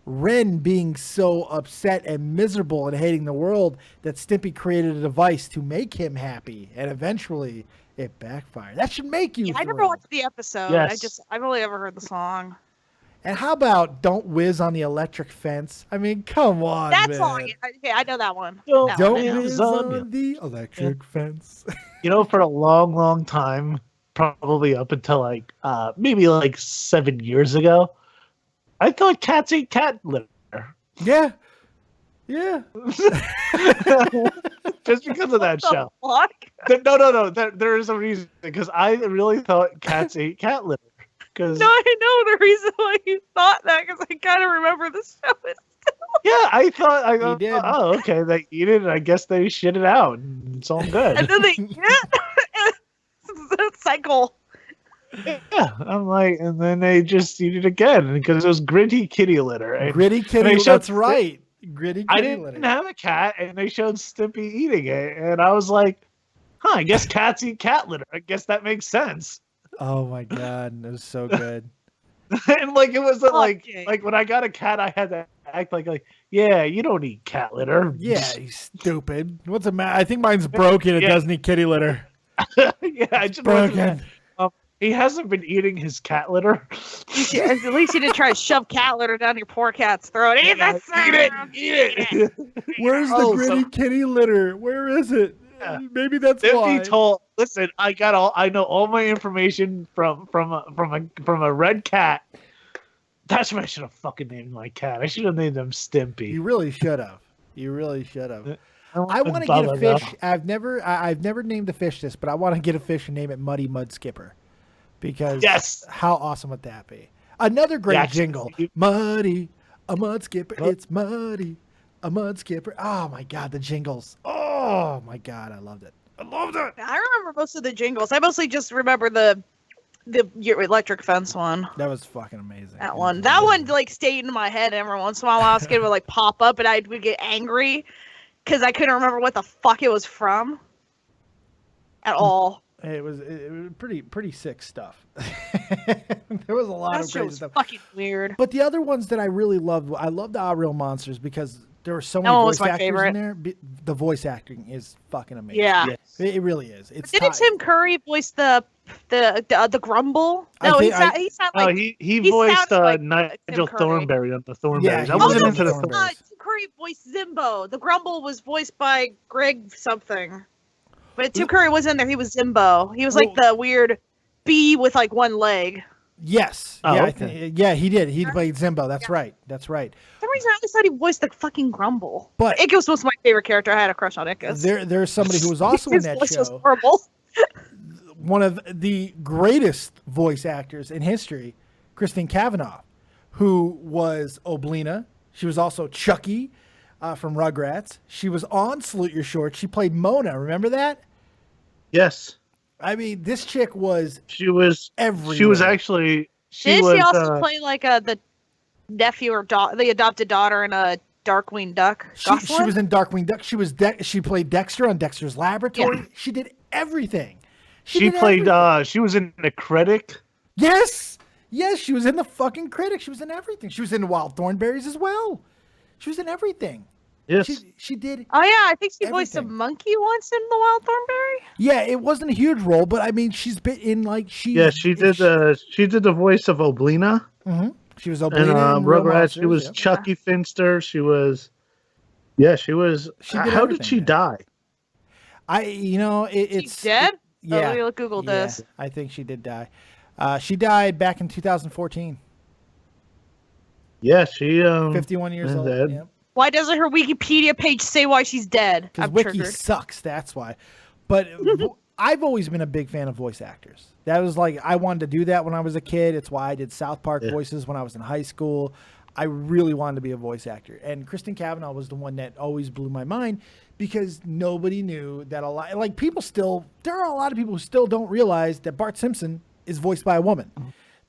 Ren being so upset and miserable and hating the world that Stimpy created a device to make him happy, and eventually It backfired. That should make you. Yeah, I never thrilled. watched the episode. Yes. I've only ever heard the song. And how about "Don't Whiz on the Electric Fence"? I mean, come on, That man. song, okay, I know that one. Don't- That one, Don't I know. whiz on the electric fence. You know, for a long, long time, probably up until like maybe like 7 years ago, I thought cats ate cat litter. Yeah. Yeah. Just because of that What the show. fuck? No. There is a reason, because I really thought cats ate cat litter. Because No, I know the reason why you thought that, because I kind of remember the show. yeah, I thought He did. oh, okay, they eat it, and I guess they shit it out, and it's all good. And then they cycle. Yeah, I'm like, and then they just eat it again because it was gritty kitty litter. And Gritty kitty. they showed- That's right. Gritty kitty I didn't litter. have a cat, and they showed Stimpy eating it, and I was like, "Huh? I guess cats eat cat litter. I guess that makes sense." Oh my god, it was so good. And like it was Okay. like when I got a cat, I had to act like yeah, you don't eat cat litter. Yeah, you stupid. What's the matter? I think mine's broken. It Yeah. doesn't need kitty litter. yeah, I just wasn't- Broken. He hasn't been eating his cat litter. At least you didn't try to shove cat litter down your poor cat's throat. Eat this Eat it, eat it. Where's the Oh, gritty so- kitty litter? Where is it? Yeah. Maybe that's why. Stimpy told, listen, I know all my information from a red cat. That's what I should have fucking named my cat. I should have named him Stimpy. You really should have. You really should have. I went want to with get a Bubba, fish. I've never named a fish this, but I want to get a fish and name it Muddy Mud Skipper, because Yes. how awesome would that be? Another great Yes. jingle. Muddy, a mud skipper. It's muddy, a mud skipper. Oh my god, the jingles. Oh my god, I loved it. I loved it. I remember most of the jingles. I mostly just remember your electric fence one. That was fucking amazing. That one like stayed in my head every once in a while. I was gonna like pop up and I would get angry because I couldn't remember what the fuck it was from at all. It was pretty sick stuff. There was a lot That of show crazy was stuff. fucking weird. But the other ones that I really loved, I loved the Real Monsters because there were so many That one voice was my actors favorite. in there. The voice acting is fucking amazing. Yeah. Yes. It really is. It's Didn't ti- Tim Curry voice the Grumble? I No, think he sounded Oh, like he voiced sounded like Nigel Tim Curry. Thornberry on the Thornberries. Yeah, he I was wasn't in into the Thornberries. Thornberries. Tim Curry voiced Zimbo. The Grumble was voiced by Greg something. But Tim Curry was in there. He was Zimbo. He was like the weird bee with like one leg. Yes. Oh, yeah, okay. yeah, he did. He played Zimbo. That's right. That's right. For some reason, I always thought he voiced the fucking Grumble. But- Ickos was my favorite character. I had a crush on Ickos. There's somebody who was also in His that voice was show. horrible. One of the greatest voice actors in history, Kristen Cavanaugh, who was Oblina. She was also Chucky from Rugrats. She was on Salute Your Shorts. She played Mona. Remember that? Yes, I mean, this chick was she was. everywhere. She was actually. Didn't was, she also play like the nephew or the adopted daughter in a Darkwing Duck? She Goslin? was in Darkwing Duck. She was she played Dexter on Dexter's Laboratory. Yeah. She did everything. She did played. everything. She was in The Critic. Yes, she was in the fucking Critic. She was in everything. She was in Wild Thornberries as well. She was in everything. Yes. She did. Oh yeah, I think she voiced a everything. monkey once in The Wild Thornberry. Yeah, it wasn't a huge role, but I mean, she's been in like she. Yeah, she did the voice of Oblina She was and Oblina in Real Rugrats. She Monsters, was yeah. Chucky Finster. She was. Yeah, she was. She did how did everything, she man. die? It's She's dead. yeah, Let me Google this. I think she did die. She died back in 2014. Yeah, she 51 years is old. dead. Yep. Why doesn't her Wikipedia page say why she's dead? Because I'm Wiki triggered. sucks. That's why. But I've always been a big fan of voice actors. That was like I wanted to do that when I was a kid. It's why I did South Park voices when I was in high school. I really wanted to be a voice actor. And Kristen Cavanaugh was the one that always blew my mind because nobody knew that a lot. Like there are a lot of people who still don't realize that Bart Simpson is voiced by a woman.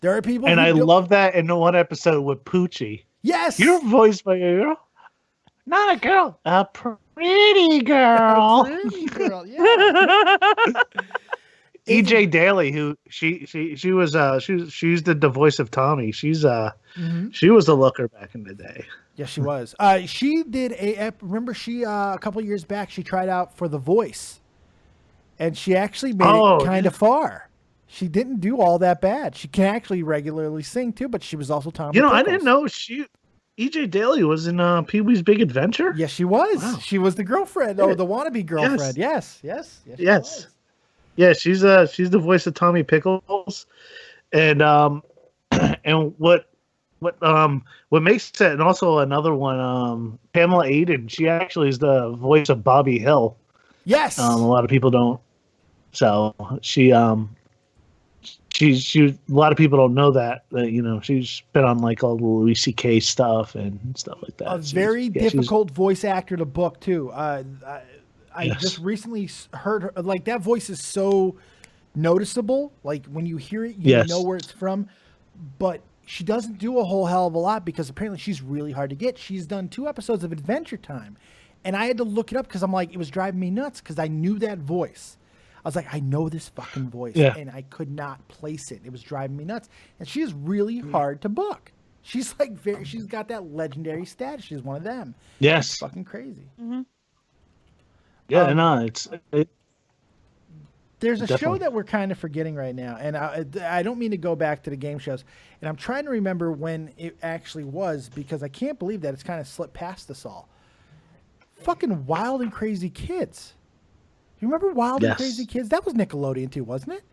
There are people, And who I don't- love that in the one episode with Poochie. Yes, You're voiced by a girl, not a girl, a pretty girl. Pretty girl, yeah. EJ Daly, who she did the voice of Tommy. She was a looker back in the day. Yes, she was. She did remember she a couple years back she tried out for The Voice, and she actually made it kind of far. She didn't do all that bad. She can actually regularly sing too, but she was also Tommy. You know, Pickles. I didn't know E.J. Daly was in Pee-wee's Big Adventure. Yes, she was. Wow. She was the girlfriend, or the wannabe girlfriend. Yes. Yeah, she's the voice of Tommy Pickles, and and what makes it, and also another one, Pamela Aiden. She actually is the voice of Bobby Hill. Yes. A lot of people don't. So she a lot of people don't know that you know, she's been on like all the Louis C.K. stuff and stuff like that. A very difficult voice actor to book too. I just recently heard her, like, that voice is so noticeable. Like, when you hear it, you know where it's from. But she doesn't do a whole hell of a lot because apparently she's really hard to get. She's done 2 episodes of Adventure Time, and I had to look it up because I'm like, it was driving me nuts because I knew that voice. I was like, I know this fucking voice, and I could not place it. It was driving me nuts. And she is really hard to book. She's like she's got that legendary status. She's one of them. Yes. It's fucking crazy. Mm-hmm. Yeah, no, there's a show that we're kind of forgetting right now, and I don't mean to go back to the game shows, and I'm trying to remember when it actually was because I can't believe that it's kind of slipped past us all. Fucking Wild and Crazy Kids. You remember Wild and Crazy Kids? That was Nickelodeon too, wasn't it?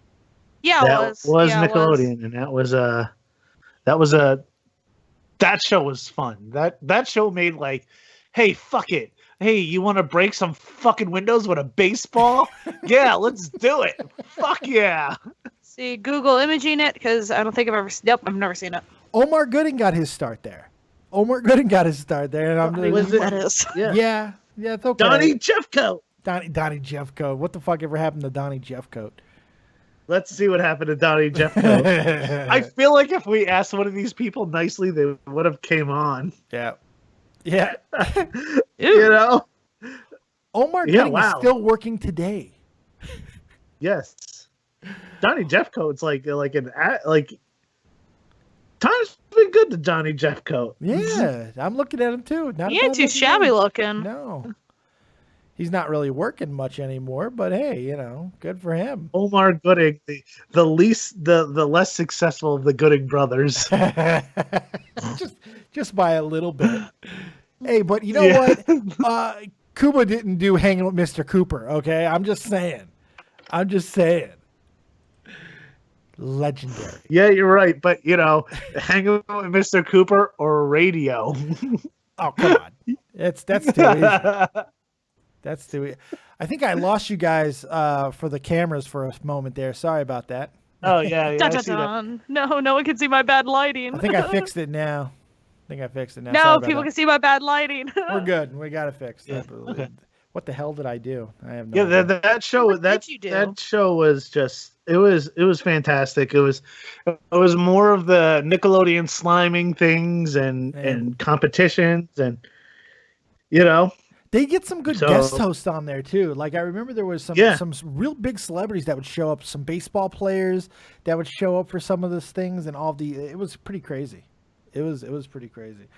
Yeah, it was Nickelodeon, and that show was fun. That show made like, hey, fuck it. Hey, you want to break some fucking windows with a baseball? Yeah, let's do it. Fuck yeah. See, Google imaging it because I don't think I've never seen it. Omar Gooding got his start there. And that is. Yeah, it's okay. Donnie Jeffcoat. Donnie Jeffcoat. What the fuck ever happened to Donnie Jeffcoat? Let's see what happened to Donnie Jeffcoat. I feel like if we asked one of these people nicely, they would have came on. Yeah. You know? Omar Gooding is still working today. Yes. Donnie Jeffcoat's like time's been good to Donnie Jeffcoat. Yeah, I'm looking at him too. He ain't too shabby looking. No. He's not really working much anymore, but hey, you know, good for him. Omar Gooding, the less successful of the Gooding brothers. just by a little bit. Hey, but you know what? Cuba didn't do Hanging with Mr. Cooper, okay? I'm just saying. Legendary. Yeah, you're right, but you know, Hanging with Mr. Cooper or Radio. Oh, come on. That's too easy. That's too easy. I think I lost you guys for the cameras for a moment there. Sorry about that. Oh, yeah. Dun, dun, dun. No one can see my bad lighting. I think I fixed it now. No, people can see my bad lighting. We're good. We got it fixed. Yeah. Okay. What the hell did I do? I have no idea. idea. That show was just it was fantastic. It was more of the Nickelodeon sliming things and competitions, and you know, they get some good guest hosts on there too. Like I remember there was some real big celebrities that would show up, some baseball players that would show up for some of those things, and it was pretty crazy. It was pretty crazy.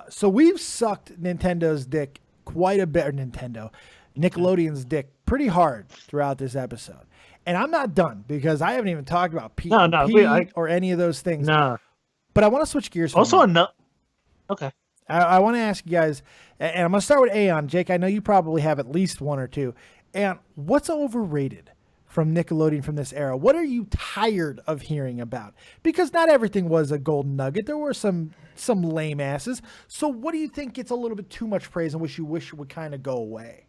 So we've sucked Nintendo's dick quite a bit, or Nickelodeon's dick pretty hard throughout this episode. And I'm not done because I haven't even talked about Pete or any of those things. No. But I want to switch gears. Okay. I want to ask you guys, and I'm going to start with Aion. Jake, I know you probably have at least one or two. And what's overrated from Nickelodeon from this era? What are you tired of hearing about? Because not everything was a golden nugget. There were some lame asses. So what do you think gets a little bit too much praise and you wish it would kind of go away?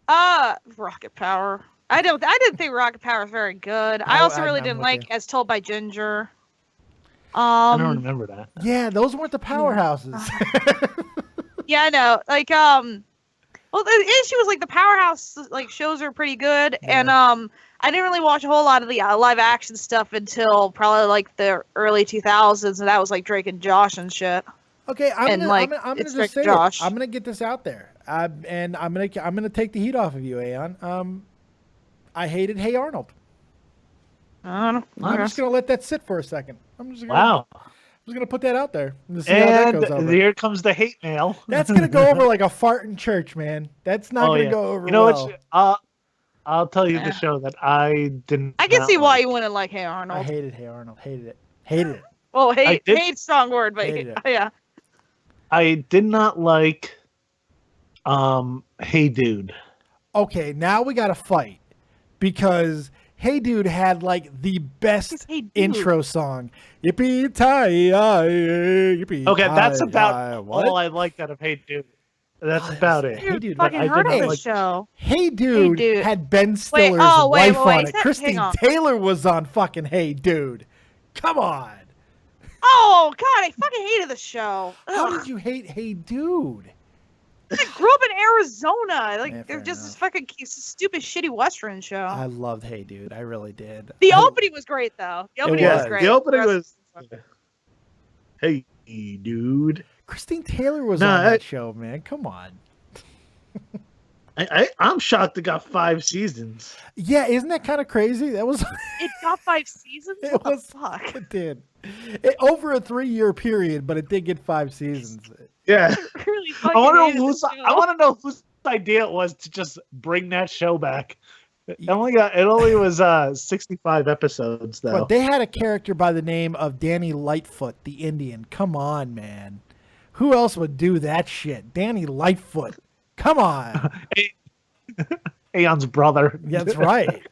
Rocket Power. I didn't think Rocket Power was very good. I also really didn't like As Told by Ginger. I don't remember that. Yeah, those weren't the powerhouses. Yeah, I know. Like, well, the issue was like the Powerhouse like shows are pretty good, and I didn't really watch a whole lot of the live action stuff until probably like the early 2000s, and that was like Drake and Josh and shit. Okay, I'm gonna just say Josh. I'm gonna get this out there, and I'm gonna take the heat off of you, Aion. I hated Hey Arnold. I'm just gonna let that sit for a second. I'm just gonna put that out there. And how that goes over. Here comes the hate mail. That's gonna go over like a fart in church, man. That's not gonna go over. You know well. I'll tell you the show that I didn't. I can see why you wouldn't like Hey Arnold. I hated Hey Arnold. Hated it. Hated it. Well, hate strong word, but yeah. I did not like Hey Dude. Okay, now we got to fight because Hey Dude had like the best intro song. Yippee tie, yippee. Okay, that's about all I liked out of Hey Dude. That's about it. Hey Dude, fucking heard of the show. Hey Dude had Ben Stiller's wife on it. Christine Taylor was on fucking Hey Dude. Come on. Oh God, I fucking hated the show. How did you hate Hey Dude? I grew up in Arizona. Like, they're just this fucking stupid, shitty Western show. I loved Hey Dude. I really did. The opening was great, though. The opening was great. The opening was, Hey Dude. Christine Taylor was on that show, man. Come on. I'm shocked it got 5 seasons. Yeah, isn't that kind of crazy? That was. It got 5 seasons. What the fuck? It did. Over a 3-year period, but it did get 5 seasons. Yeah. Really I want to know whose idea it was to just bring that show back. It only was 65 episodes though. But they had a character by the name of Danny Lightfoot, the Indian. Come on, man. Who else would do that shit? Danny Lightfoot. Come on. Aion's brother. That's right.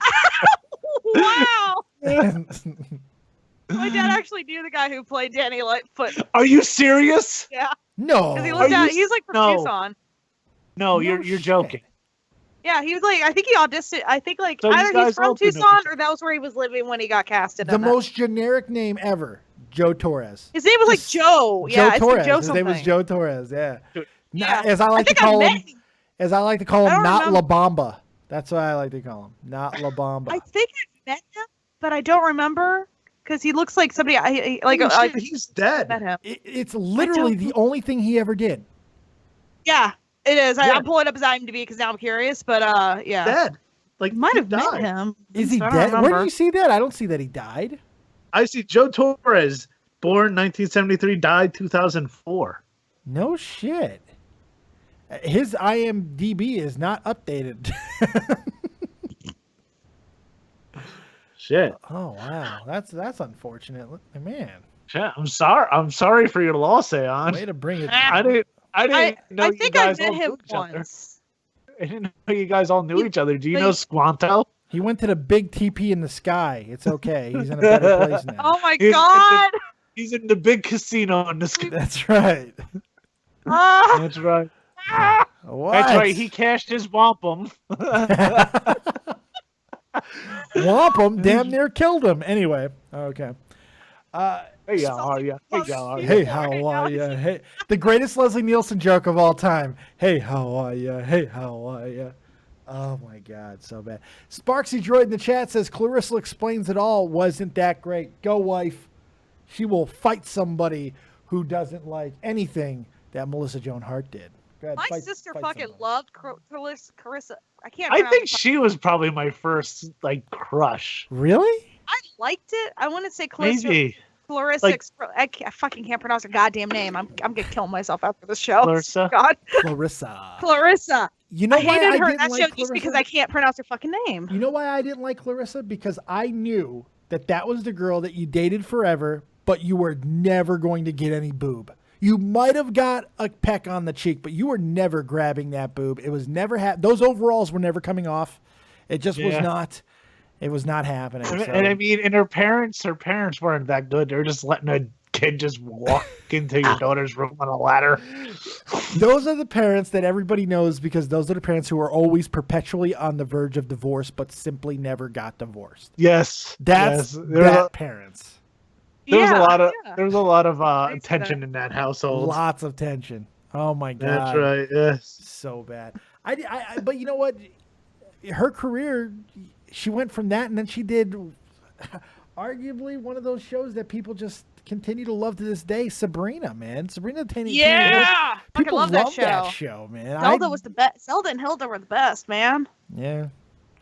Wow. My dad actually knew the guy who played Danny Lightfoot. Are you serious? Yeah. No. Because he lived out. He's like from Tucson. No, you're joking. Yeah, he was like, I think he auditioned. I think like So either he's from Tucson or that was where he was living when he got casted. The most generic name ever, Joe Torres. His name was like Joe. Yeah, Joe Torres. Like Joe His name was Joe Torres. Yeah. Yeah. As I like to call him, not La Bamba. That's what I like to call him, not La Bamba. I think I met him, but I don't remember because he looks like somebody. He's dead. Met him. It's literally the only thing he ever did. Yeah, it is. I'm pulling up his IMDb because now I'm curious, but yeah. Dead. Like, might have met him. Is he dead? Where do you see that? I don't see that he died. I see Joe Torres, born 1973, died 2004. No shit. His IMDb is not updated. Shit. Oh wow, that's unfortunate, man. Yeah, I'm sorry for your loss, Aion. Way to bring it. I didn't know you guys I met all him knew each other. once. I didn't know you guys all knew each other. Do you know Squanto? He went to the big TP in the sky. It's okay. He's in a better place now. Oh my God. He's in the big casino in the sky. That's right. That's right. What? That's right. He cashed his wampum. Wampum damn near killed him. Anyway, okay. Hey, how are you? Hey, how are you? Hey, the greatest Leslie Nielsen joke of all time. Hey, how are you? Hey, how are you? Oh my God, so bad. SparxyDriod in the chat says Clarissa Explains It All wasn't that great. Go, wife. She will fight somebody who doesn't like anything that Melissa Joan Hart did. Go ahead, My sister fucking loved Clarissa. I think she was probably my first crush. Really? I liked it. I want to say Clarissa. Maybe. Clarissa. I fucking can't pronounce her goddamn name. I'm gonna kill myself after the show. Clarissa. God. Clarissa. You know I hated her I in that show just because I can't pronounce her fucking name. You know why I didn't like Clarissa? Because I knew that was the girl that you dated forever, but you were never going to get any boob. You might have got a peck on the cheek, but you were never grabbing that boob. It was never those overalls were never coming off. It just was not. It was not happening. And I mean, and her parents weren't that good. They're just letting a kid just walk into your daughter's room on a ladder. Those are the parents that everybody knows because those are the parents who are always perpetually on the verge of divorce, but simply never got divorced. Yes, that's parents. There was a lot of tension in that household. Lots of tension. Oh my God. That's right. Yes. So bad. But you know what? Her career, she went from that, and then she did arguably one of those shows that people just continue to love to this day. Sabrina, man. Sabrina the Teenage Witch. Yeah. People love that show, man. Zelda was the best. Zelda and Hilda were the best, man. Yeah.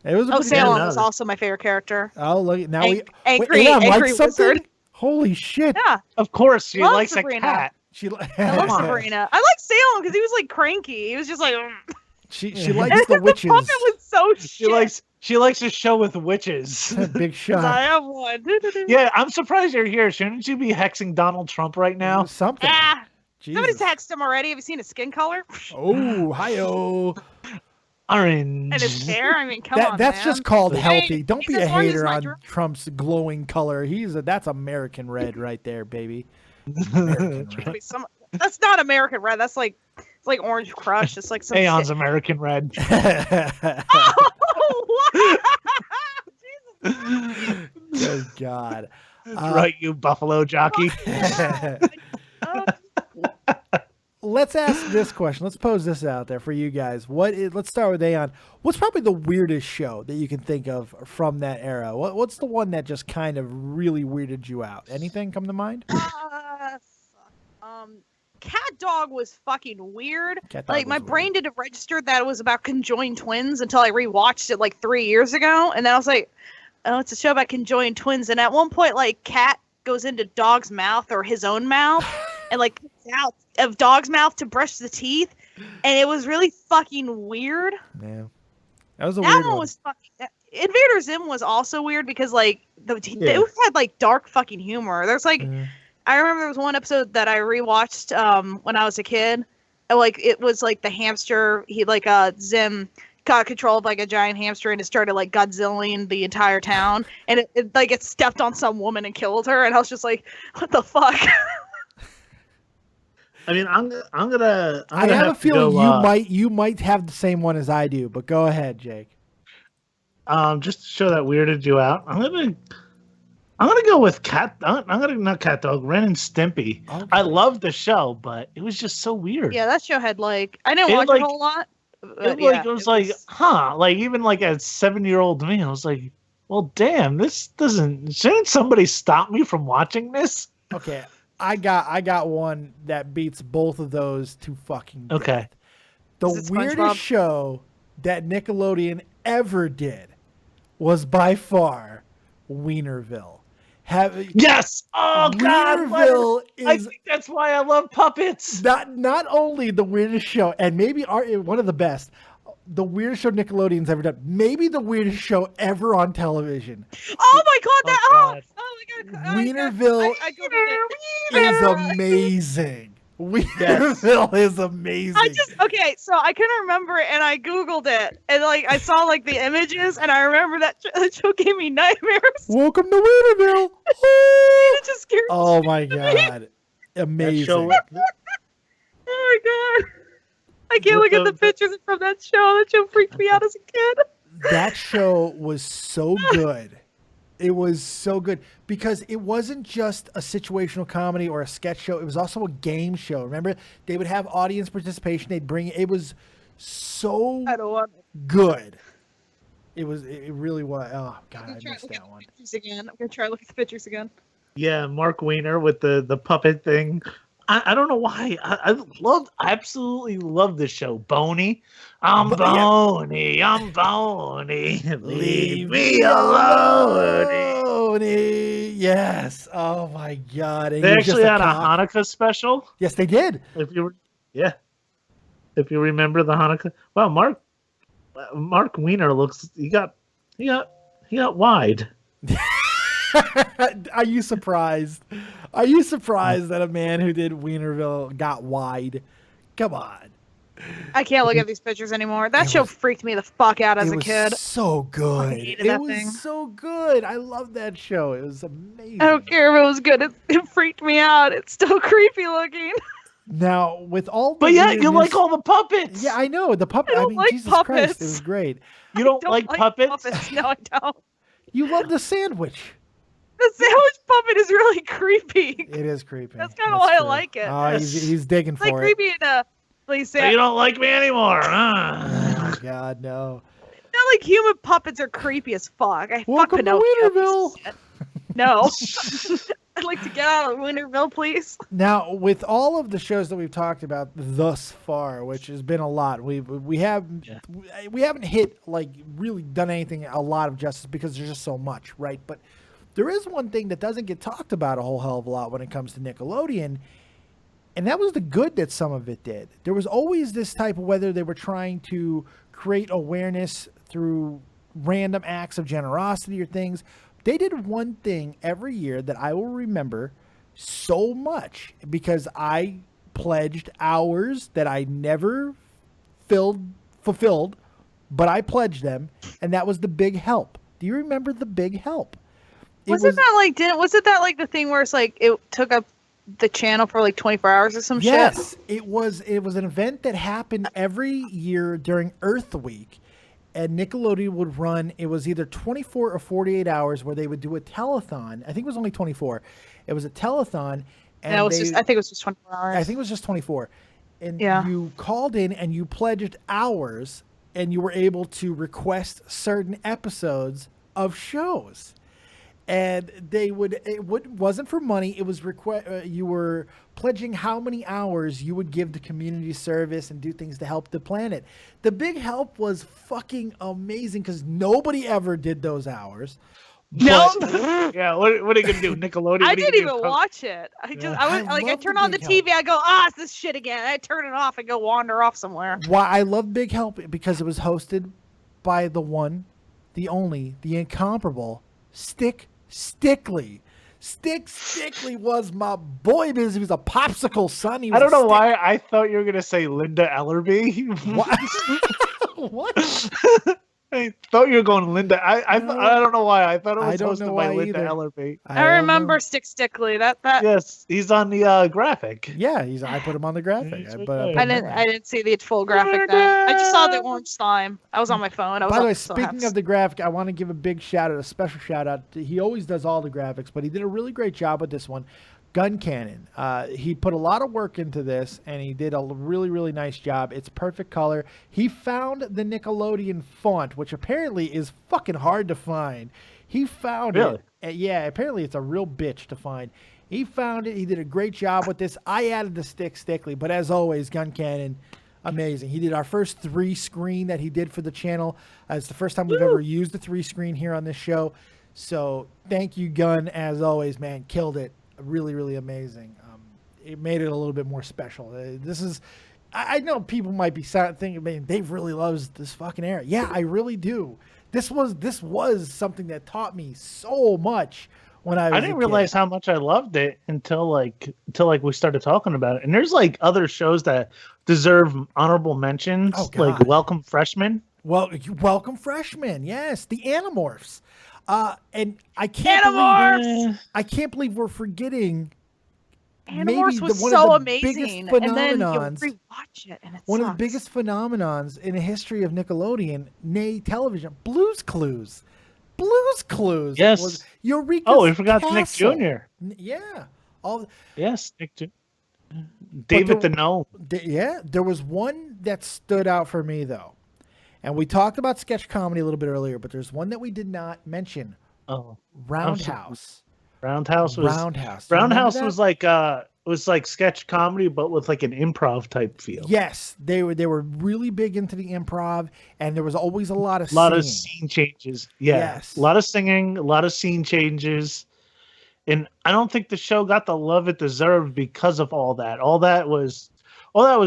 It was Salem was also my favorite character. Oh, look. Now angry wizard. Holy shit. Yeah. Of course. She likes Sabrina. a cat. I love Sabrina. I like Salem because he was cranky. He was just like... She likes the witches. The puppet was so shit. She likes a show with witches. Big 'Cause shot. I have one. Yeah, I'm surprised you're here. Shouldn't you be hexing Donald Trump right now? Something. Ah, somebody's Jesus. hexed him already. Have you seen his skin color Oh, hi-oh. Orange. and his hair? I mean, come on, That's man. just called Hey, healthy. Don't he's be a as orange as hater my on drum. Trump's glowing color. That's American red right there, baby. American red. Wait, that's not American red. That's like it's like Orange Crush. It's like some Aeon's shit. American Red. Oh, Jesus. Good God. Right, you buffalo jockey. Let's ask this question. Let's pose this out there for you guys. Let's start with Aion. What's probably the weirdest show that you can think of from that era? What's the one that just kind of really weirded you out? Anything come to mind? Cat Dog was fucking weird. Cat Dog Like my was brain weird. didn't register that it was about conjoined twins until I rewatched it like 3 years ago, and then I was like, "Oh, it's a show about conjoined twins." And at one point, like Cat goes into Dog's mouth or his own mouth, and like gets out of Dog's mouth to brush the teeth, and it was really fucking weird. Yeah. That was a That weird one one. was fucking. Invader Zim was also weird because like they had like dark fucking humor. There's like. Yeah. I remember there was one episode that I rewatched when I was a kid. And, like it was like the hamster. He like Zim got control of like a giant hamster and it started like Godzillaing the entire town. And it stepped on some woman and killed her. And I was just like, what the fuck? I mean, I'm gonna I have a to feeling go, you might have the same one as I do, but go ahead, Jake. just to show that weirded you out. I'm gonna go with not Cat Dog, Ren and Stimpy. Okay. I love the show, but it was just so weird. Yeah, that show had like I didn't It, watch like- it a whole lot. It was like, even like a 7-year-old me, I was like, well, damn, shouldn't somebody stop me from watching this? Okay, I got one that beats both of those to fucking death. Okay. The Is it weirdest SpongeBob? show that Nickelodeon ever did was by far Wienerville. Yes. Oh God. Wienerville I is think that's why I love puppets. not only the weirdest show, and maybe one of the best, the weirdest show Nickelodeon's ever done. Maybe the weirdest show ever on television. Oh my god, that Oh, God. oh my god. Wienerville I googled it. is amazing. Wienerville is amazing. Okay, so I couldn't remember it, and I googled it, and like I saw like the images, and I remember that show gave me nightmares. Welcome to Wienerville. It just scared me. Oh my god, amazing. show- Oh my god, I can't look at the pictures from that show. That show freaked me out as a kid. That show was so good. It was so good because it wasn't just a situational comedy or a sketch show. It was also a game show. Remember, they would have audience participation. They'd bring it was so I don't want good. It really was. Oh god, I missed that one. pictures again. I'm gonna try to look at the pictures again. Yeah, Mark Wiener with the puppet thing. I don't know why. I absolutely love this show. Boney. I'm Boney. Leave me alone. Yes. Oh my god. And They he was just actually had a cop. Hanukkah special. Yes, they did. If you remember the Hanukkah. Wow, Mark Wiener looks. He got wide. Are you surprised? Are you surprised that a man who did Wienerville got wide? Come on. I can't look at these pictures anymore. That show freaked me the fuck out as It a was kid. so good. hated It that was thing. so good. I love that show. It was amazing. I don't care if it was good. It freaked me out. It's still creepy looking. Now, with all the But yeah, you weirdness- like all the puppets. Yeah, I know. The puppet. I don't like Jesus Christ, it puppets. was great. You don't like puppets? No, I don't. You love the sandwich. The sandwich puppet is really creepy. It is creepy. That's kinda why I true. like it. Oh, he's digging It's like for it. creepy in a like So you don't like me anymore. Oh, God, no. Not like human puppets are creepy as fuck. I fuck Welcome to Pinocchio. Wienerville. No. I'd like to get out of Wienerville, please. Now, with all of the shows that we've talked about thus far, which has been a lot, we haven't hit like really done anything a lot of justice because there's just so much, right? But there is one thing that doesn't get talked about a whole hell of a lot when it comes to Nickelodeon, and that was the good that some of it did. There was always this type of whether they were trying to create awareness through random acts of generosity or things. They did one thing every year that I will remember so much because I pledged hours that I never fulfilled, but I pledged them, and that was the Big Help. Do you remember the Big Help? Wasn't that like the thing where it's like it took up the channel for like 24 hours or some shit? Yes, it was an event that happened every year during Earth Week, and Nickelodeon would run. It was either 24 or 48 hours where they would do a telethon. I think it was only 24. It was a telethon, and I think it was just 24 hours. I think it was just 24. And you called in and you pledged hours, and you were able to request certain episodes of shows. And wasn't for money. It was you were pledging how many hours you would give to community service and do things to help the planet. The Big Help was fucking amazing because nobody ever did those hours. No. Yeah. What are you gonna do, Nickelodeon? I didn't even watch it. I turn on the TV. I go, it's this shit again. I turn it off and go wander off somewhere. Why I love Big Help because it was hosted by the one, the only, the incomparable Stick Stickly. Stickly was my boy because he was a popsicle son. I don't know why I thought you were gonna say Linda Ellerby. What? What? I thought you were going Linda. I don't know why. I thought it was hosted by Linda Ellerby. I remember Stickly. That yes, he's on the graphic. Yeah, I put him on the graphic. I didn't see the full graphic then. I just saw the orange slime. I was on my phone. By the way, speaking of the graphic, I want to give a big shout out, a special shout out. He always does all the graphics, but he did a really great job with this one. Guncannon. He put a lot of work into this, and he did a really, really nice job. It's perfect color. He found the Nickelodeon font, which apparently is fucking hard to find. He found it. Yeah, apparently it's a real bitch to find. He found it. He did a great job with this. I added the Stickly, but as always, Guncannon, amazing. He did our first 3-screen that he did for the channel. It's the first time we've ever used the 3-screen here on this show. So thank you, Gun, as always, man. Killed it. Really, really amazing. It made it a little bit more special. This is, I know people might be thinking, man, Dave really loves this fucking era. Yeah, I really do. This was something that taught me so much when I didn't realize how much I loved it until we started talking about it. And there's like other shows that deserve honorable mentions, like Welcome Freshmen. Well, Welcome Freshmen, yes, the Animorphs. And I can't believe we're forgetting. Animorphs was so amazing, and then you rewatch it, and one of the biggest phenomenons in the history of Nickelodeon, nay television, Blue's Clues. Yes. Was Eureka's Oh, we forgot Castle. Nick Jr. Yeah. Yes, Nick Jr. David the Gnome. Yeah, there was one that stood out for me though. And we talked about sketch comedy a little bit earlier, but there's one that we did not mention. Oh, Roundhouse. Roundhouse was like sketch comedy, but with like an improv type feel. Yes, they were really big into the improv, and there was always a lot of scene changes. Yeah, yes, a lot of singing, a lot of scene changes, and I don't think the show got the love it deserved because of all that. All that was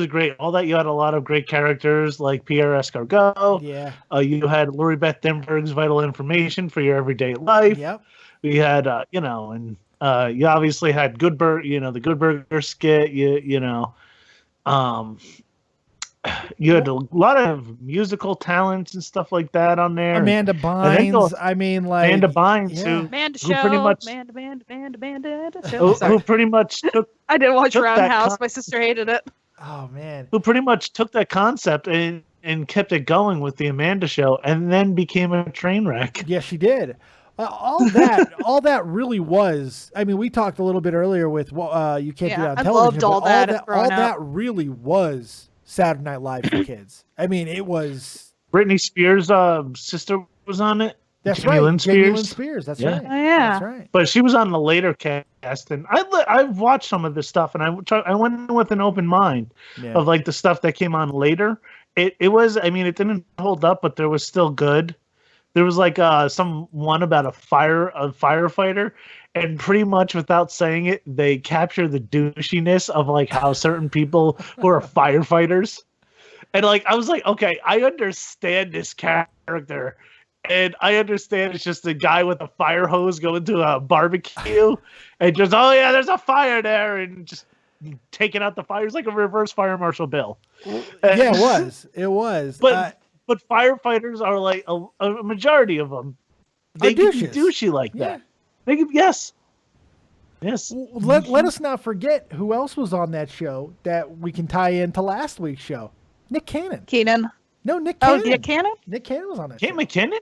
great. All that, you had a lot of great characters like Pierre Escargot. Yeah. You had Lori Beth Denberg's Vital Information for your everyday life. Yep. We had, you obviously had the Good Burger skit. You had a lot of musical talents and stuff like that on there. Amanda Bynes. Amanda Bynes, who pretty much took. I didn't watch Roundhouse. My sister hated it. Oh man. Who pretty much took that concept and kept it going with the Amanda Show, and then became a train wreck. Yeah, she did. All that really was. I mean, we talked a little bit earlier with you can't do that on television. I loved all that. All that really was Saturday Night Live for kids. I mean, it was. Britney Spears' sister was on it. That's Jamie right. Lynn Spears. That's yeah. right. Oh, yeah. That's right. But she was on the later cast, and I've watched some of this stuff, and I went in with an open mind of like the stuff that came on later. It was, I mean, it didn't hold up, but there was still good. There was like some one about a firefighter, and pretty much without saying it, they capture the douchiness of like how certain people who are firefighters, and like I was like, okay, I understand this character. And I understand it's just a guy with a fire hose going to a barbecue and just, oh yeah, there's a fire there, and just taking out the fire. It's like a reverse Fire Marshal Bill. Yeah, it was. It was. But firefighters are like a majority of them. They can be douchey like that. They can, yes. Let us not forget who else was on that show that we can tie into last week's show. Nick Cannon. Kenan. No, Nick Cannon. Oh, Nick Cannon? Nick Cannon was on that show. McKinnon?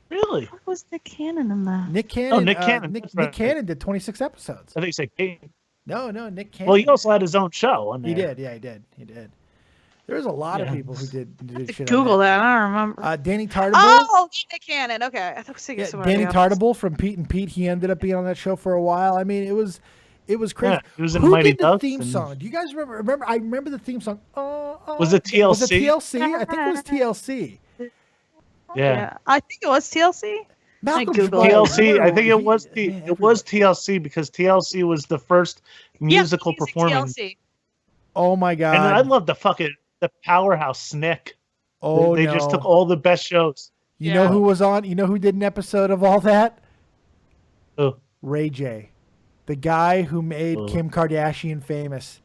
Really? What was Nick Cannon in that? Nick Cannon. Oh, Nick Cannon. Nick Cannon did 26 episodes. I think you said Kane. No, Nick Cannon. Well, he also had his own show on there. He did. Yeah, he did. There was a lot of people who did shit. Google that. I don't remember. Danny Tartable. Oh, Nick Cannon. Okay, I thought it was Danny Tartable from Pete and Pete. He ended up being on that show for a while. I mean, it was crazy. Yeah, he was in Who Mighty did the Ducks theme song? Do you guys remember? I remember the theme song. Was it TLC? Was it TLC? I think it was TLC. Yeah. I think it was TLC. TLC. I think it was TLC because TLC was the first musical performance. TLC. Oh my god! And I love the powerhouse Snick. Oh, they just took all the best shows. You know who was on? You know who did an episode of all that? Who? Ray J, the guy who made Kim Kardashian famous.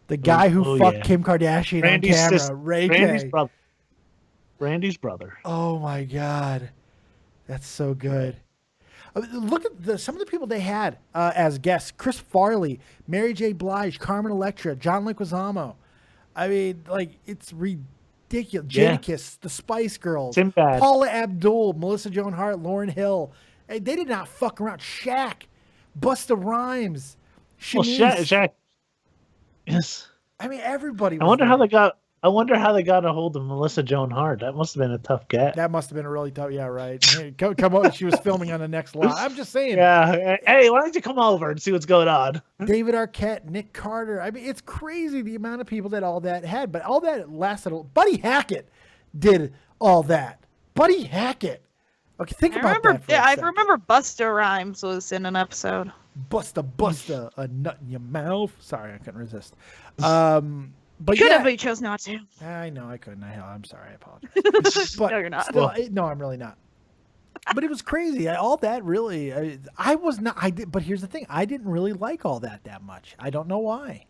The guy who fucked Kim Kardashian on camera. Ray J. Randy's brother. Oh my god, that's so good. Look at some of the people they had as guests: Chris Farley, Mary J. Blige, Carmen Electra, John Leguizamo. I mean, like, it's ridiculous. Jadakiss, the Spice Girls, Paula Abdul, Melissa Joan Hart, Lauryn Hill. Hey, they did not fuck around. Shaq, Busta Rhymes, Shanice. Well, Shaq. Yes. I mean, everybody. I wonder how they got a hold of Melissa Joan Hart. That must have been a tough get. That must have been a really tough. Yeah, right. Hey, come on. She was filming on the next lot. I'm just saying. Yeah. Hey, why don't you come over and see what's going on? David Arquette, Nick Carter. I mean, it's crazy the amount of people that all that had, but all that lasted. Buddy Hackett did all that. Buddy Hackett. Okay, think about that. I remember Busta Rhymes was in an episode. Busta, a nut in your mouth. Sorry, I couldn't resist. But could have, but you chose not to. I know I couldn't. I'm sorry. I apologize. But no, you're not. Still, no, I'm really not. But it was crazy. All that really. I was not. I did. But here's the thing. I didn't really like all that much. I don't know why.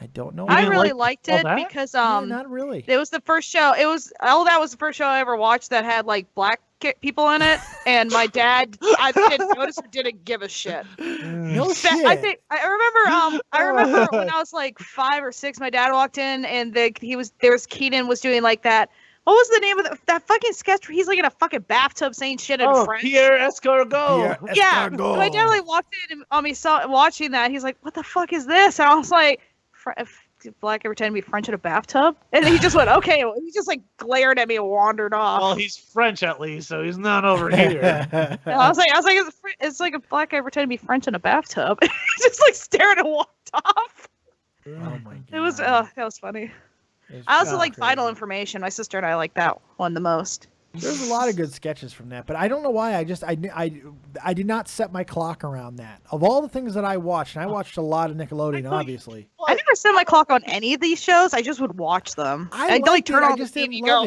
I don't know. I really liked it because not really. It was the first show. It was that was the first show I ever watched that had like black people in it, and my dad I didn't notice or didn't give a shit. No shit. I remember when I was like 5 or 6, my dad walked in and Kenan was doing like that. What was the name of that fucking sketch where he's like in a fucking bathtub saying shit in French? Pierre Escargot. Yeah. My dad like walked in and on me saw watching that. He's like, "What the fuck is this?" And I was like, "Black ever pretend to be French in a bathtub?" And he just went, "Okay." He just like glared at me and wandered off. Well, he's French at least, so he's not over here. I was like, it's like a black guy pretend to be French in a bathtub. He just like stared and walked off. Oh my god! It was that was funny. I also like Vital Information. My sister and I like that one the most. There's a lot of good sketches from that, but I don't know why. I did not set my clock around that. Of all the things that I watched, and I watched a lot of Nickelodeon, obviously. I never set my clock on any of these shows. I just would watch them. I like turn on the TV and go.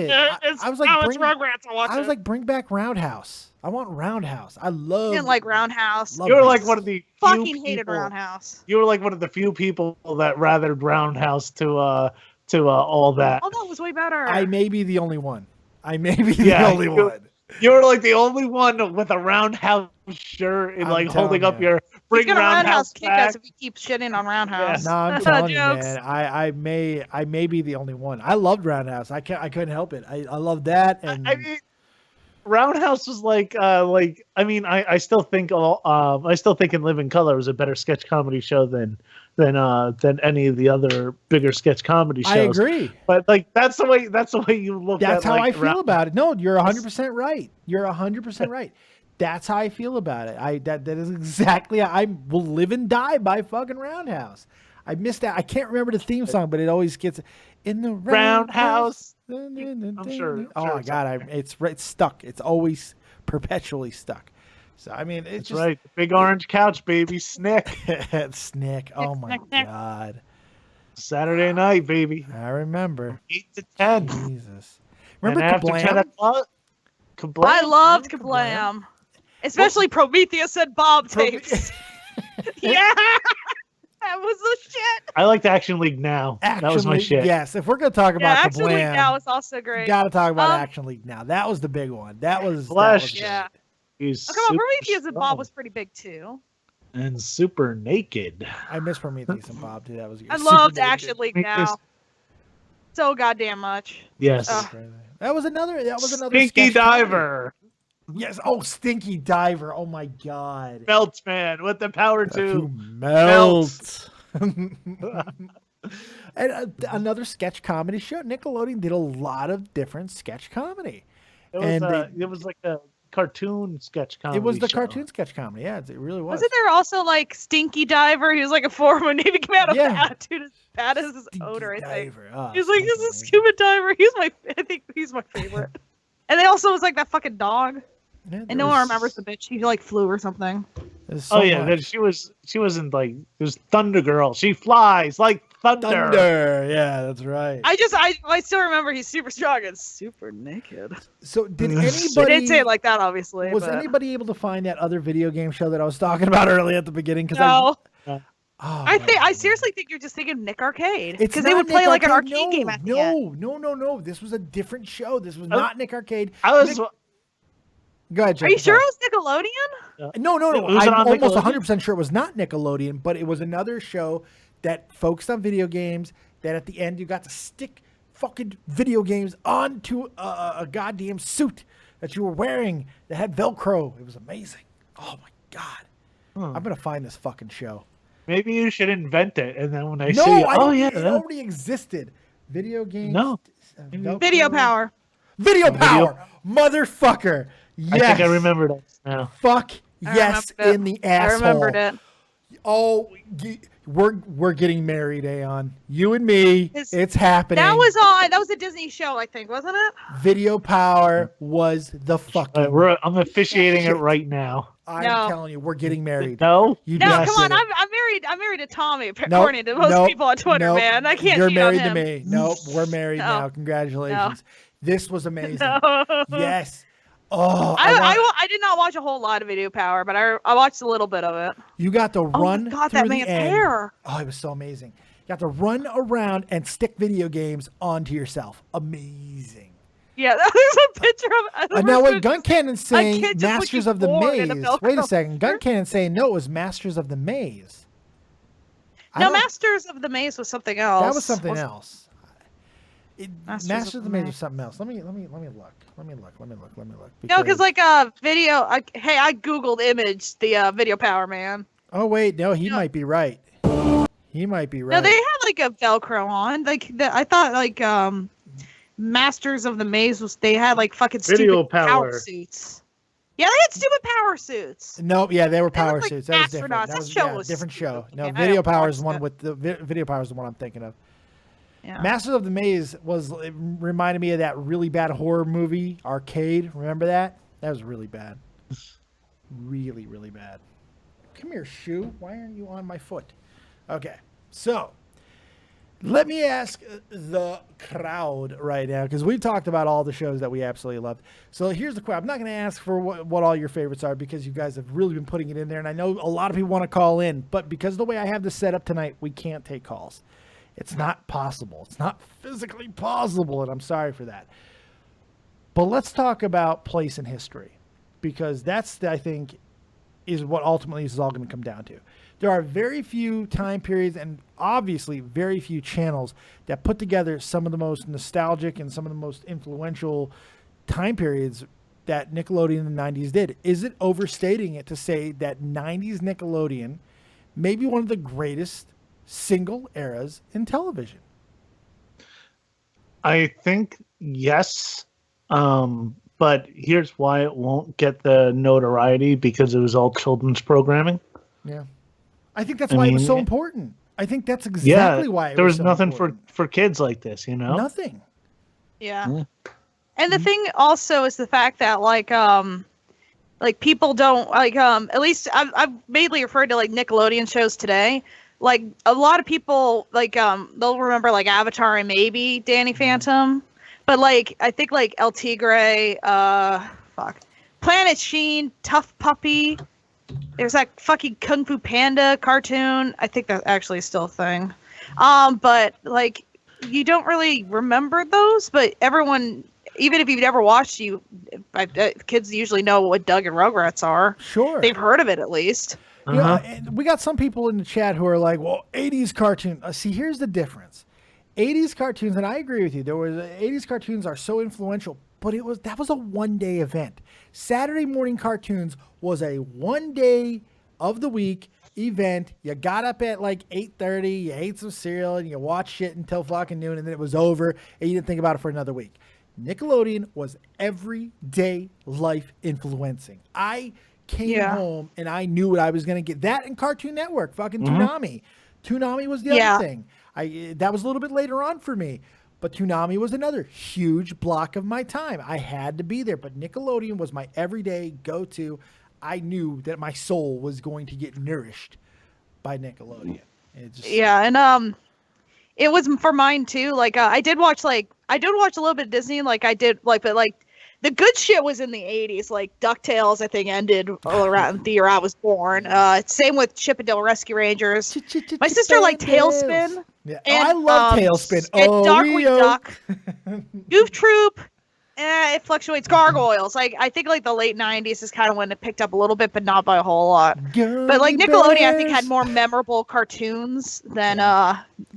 I was like, bring back Roundhouse. I want Roundhouse. I didn't like Roundhouse. You were like one of the hated Roundhouse. You were like one of the few people that rathered Roundhouse to all that. Oh, that was way better. I may be the only one. The only one. You were like the only one with a Roundhouse shirt and like holding up your bring Roundhouse kick us if we keep shitting on Roundhouse. Yeah. No, I'm telling you, man. I may be the only one. I loved Roundhouse. I couldn't help it. I loved that. And I mean, Roundhouse was I still think In Living Color was a better sketch comedy show than any of the other bigger sketch comedy shows. I agree. But like that's the way you look at it. That's how I feel about it. No, you're 100% right. You're 100% right. That's how I feel about it. That is exactly I will live and die by fucking Roundhouse. I missed that. I can't remember the theme song, but it always gets in the Roundhouse. I'm sure. Oh my god, it's stuck. It's always perpetually stuck. So I mean, it's just right. The big orange couch, baby. Snick. Snick. Oh my god. Saturday night, baby. I remember. 8 to 10. Jesus. Remember and after Kablam? 10 o'clock. Kablam? I loved Kablam. Especially Prometheus and Bob tapes. Yeah. That was the shit. I liked Action League Now. That was my shit. Yes, if we're gonna talk about Action League Kablam, Now was also great. Gotta talk about Action League Now. That was the big one. That was Flash. Yeah. He's Come on, super Prometheus and Bob strong was pretty big too. and super naked. I miss Prometheus and Bob too. That was good. I Super loved naked. Action League Now. So goddamn much. Yes. That was another. Stinky sketch Diver. comedy. Yes. Oh, Stinky Diver. Oh my God. Melts man with the power to melt. And another sketch comedy show. Nickelodeon did a lot of different sketch comedy. It was like a cartoon sketch comedy. It was the show. cartoon sketch comedy. Yeah, it really was. Wasn't there also like Stinky Diver? He was like a former Navy commander. Yeah. Attitude as bad as his Stinky odor, I think. Diver. Oh, He was like, fucking "This is a scuba diver." I think he's my favorite. And they also was like that fucking dog. Yeah, And no one remembers the bitch. He like flew or something. So then she wasn't like it was Thunder Girl. She flies like thunder. Yeah, that's right. I still remember he's super strong and super naked. So did They anybody? didn't say it like that, obviously. Was but... anybody able to find that other video game show that I was talking about early at the beginning? No. I seriously think you're just thinking of Nick Arcade. It's Because they would not play Nick like an Arcade. arcade game at the end. No. This was a different show. This was not Nick Arcade. Go ahead, Jeff. Are you sure it was Nickelodeon? No. Was it I'm on almost Nickelodeon? 100% sure it was not Nickelodeon, but it was another show that focused on video games. That at the end you got to stick fucking video games onto a goddamn suit that you were wearing that had Velcro. It was amazing. Oh my God. I'm gonna find this fucking show. Maybe you should invent it, and then when I No, see, it already existed. Video games. No. Velcro. Video Power. Video Power, motherfucker. Yes. I think I remember that now. Fuck I yes remembered it. in the asshole. I remembered it. Oh, we're getting married, Aion. You and me. It's happening. That was a Disney show, I think, wasn't it? Video Power was the fucking. I'm officiating it right now. I'm No. telling you, we're getting married. No, You No, just come on. did it. I'm married to Tommy, Nope, according to most nope, people on Twitter, nope. man. I can't You're cheat married on him. to me. Nope, we're married No. now. Congratulations. This was amazing. No. Yes. Oh, I did not watch a whole lot of Video Power, but I watched a little bit of it. you got to run Oh my God, through that the man's end. hair. Oh, it was so amazing. You got to run around and stick video games onto yourself. Amazing. Yeah, there's a picture of. Now wait, Guncannon's A saying kid just Masters looking of the bored in a Maze. Velcro Wait a second. shirt. Guncannon's saying no, it was Masters of the Maze. I No, don't- Masters of the Maze was something else. That was something else. Masters of of the the Maze Maze. was something else. Let me look. No, because like video. Hey, I googled image the Video Power man. Oh wait, no, he might be right. He might be right. No, they had like a Velcro on. I thought like Masters of the Maze was they had like fucking Video stupid power Power. suits. Yeah, they had stupid power suits. Nope, yeah, they were They looked power like suits. That was different. astronauts. That That was show was different show. No, stupid. I Video don't Power is watch one that. with the Video Power is the one I'm thinking of. Yeah. Masters of the Maze it reminded me of that really bad horror movie Arcade. Remember that? That was really bad. Really, really bad. Come here, Shoe. Why aren't you on my foot? Okay, so let me ask the crowd right now, because we've talked about all the shows that we absolutely loved. So here's the question. I'm not going to ask for what all your favorites are, because you guys have really been putting it in there, and I know a lot of people want to call in, but because of the way I have this set up tonight, we can't take calls. It's not possible. It's not physically possible, and I'm sorry for that. But let's talk about place in history, because that's, I think, is what ultimately this is all going to come down to. There are very few time periods and obviously very few channels that put together some of the most nostalgic and some of the most influential time periods that Nickelodeon in the 90s did. Is it overstating it to say that 90s Nickelodeon may be one of the greatest single eras in television? I think yes, but here's why it won't get the notoriety, because it was all children's programming. Yeah. I think that's why it was so important. I think that's exactly Yeah, why it there was so nothing important. for kids like this, you know? Nothing. Yeah. And the thing also is the fact that like people don't at least I've mainly referred to like Nickelodeon shows today. Like a lot of people they'll remember like Avatar and maybe Danny Phantom, but like I think like El Tigre, fuck. Planet Sheen, Tough Puppy. There's that fucking Kung Fu Panda cartoon. I think that actually is still a thing. But like, you don't really remember those, but everyone, even if you've never watched, kids usually know what Doug and Rugrats are. Sure. They've heard of it at least. You know, and we got some people in the chat who are like, well, 80s cartoon. See, here's the difference. 80s cartoons, and I agree with you. 80s cartoons are so influential, but that was a one-day event. Saturday morning cartoons was a one-day of the week event. You got up at like 8:30, you ate some cereal, and you watched shit until fucking noon, and then it was over, and you didn't think about it for another week. Nickelodeon was everyday life influencing. I came home and I knew what I was going to get. That and Cartoon Network, fucking Toonami. Toonami was the other thing. That was a little bit later on for me, but Toonami was another huge block of my time. I had to be there, but Nickelodeon was my everyday go-to. I knew that my soul was going to get nourished by Nickelodeon. And it was for mine too. Like I did watch a little bit of Disney. Like I did but the good shit was in the 80s. Like DuckTales, I think, ended all around the year I was born. Same with Chip and Dale Rescue Rangers. My sister liked Tailspin. Yeah. And, I love Tailspin. Darkwing Duck. Goof Troop. It fluctuates. Gargoyles. Like I think like the late 90s is kind of when it picked up a little bit, but not by a whole lot. But like Nickelodeon, I think, had more memorable cartoons than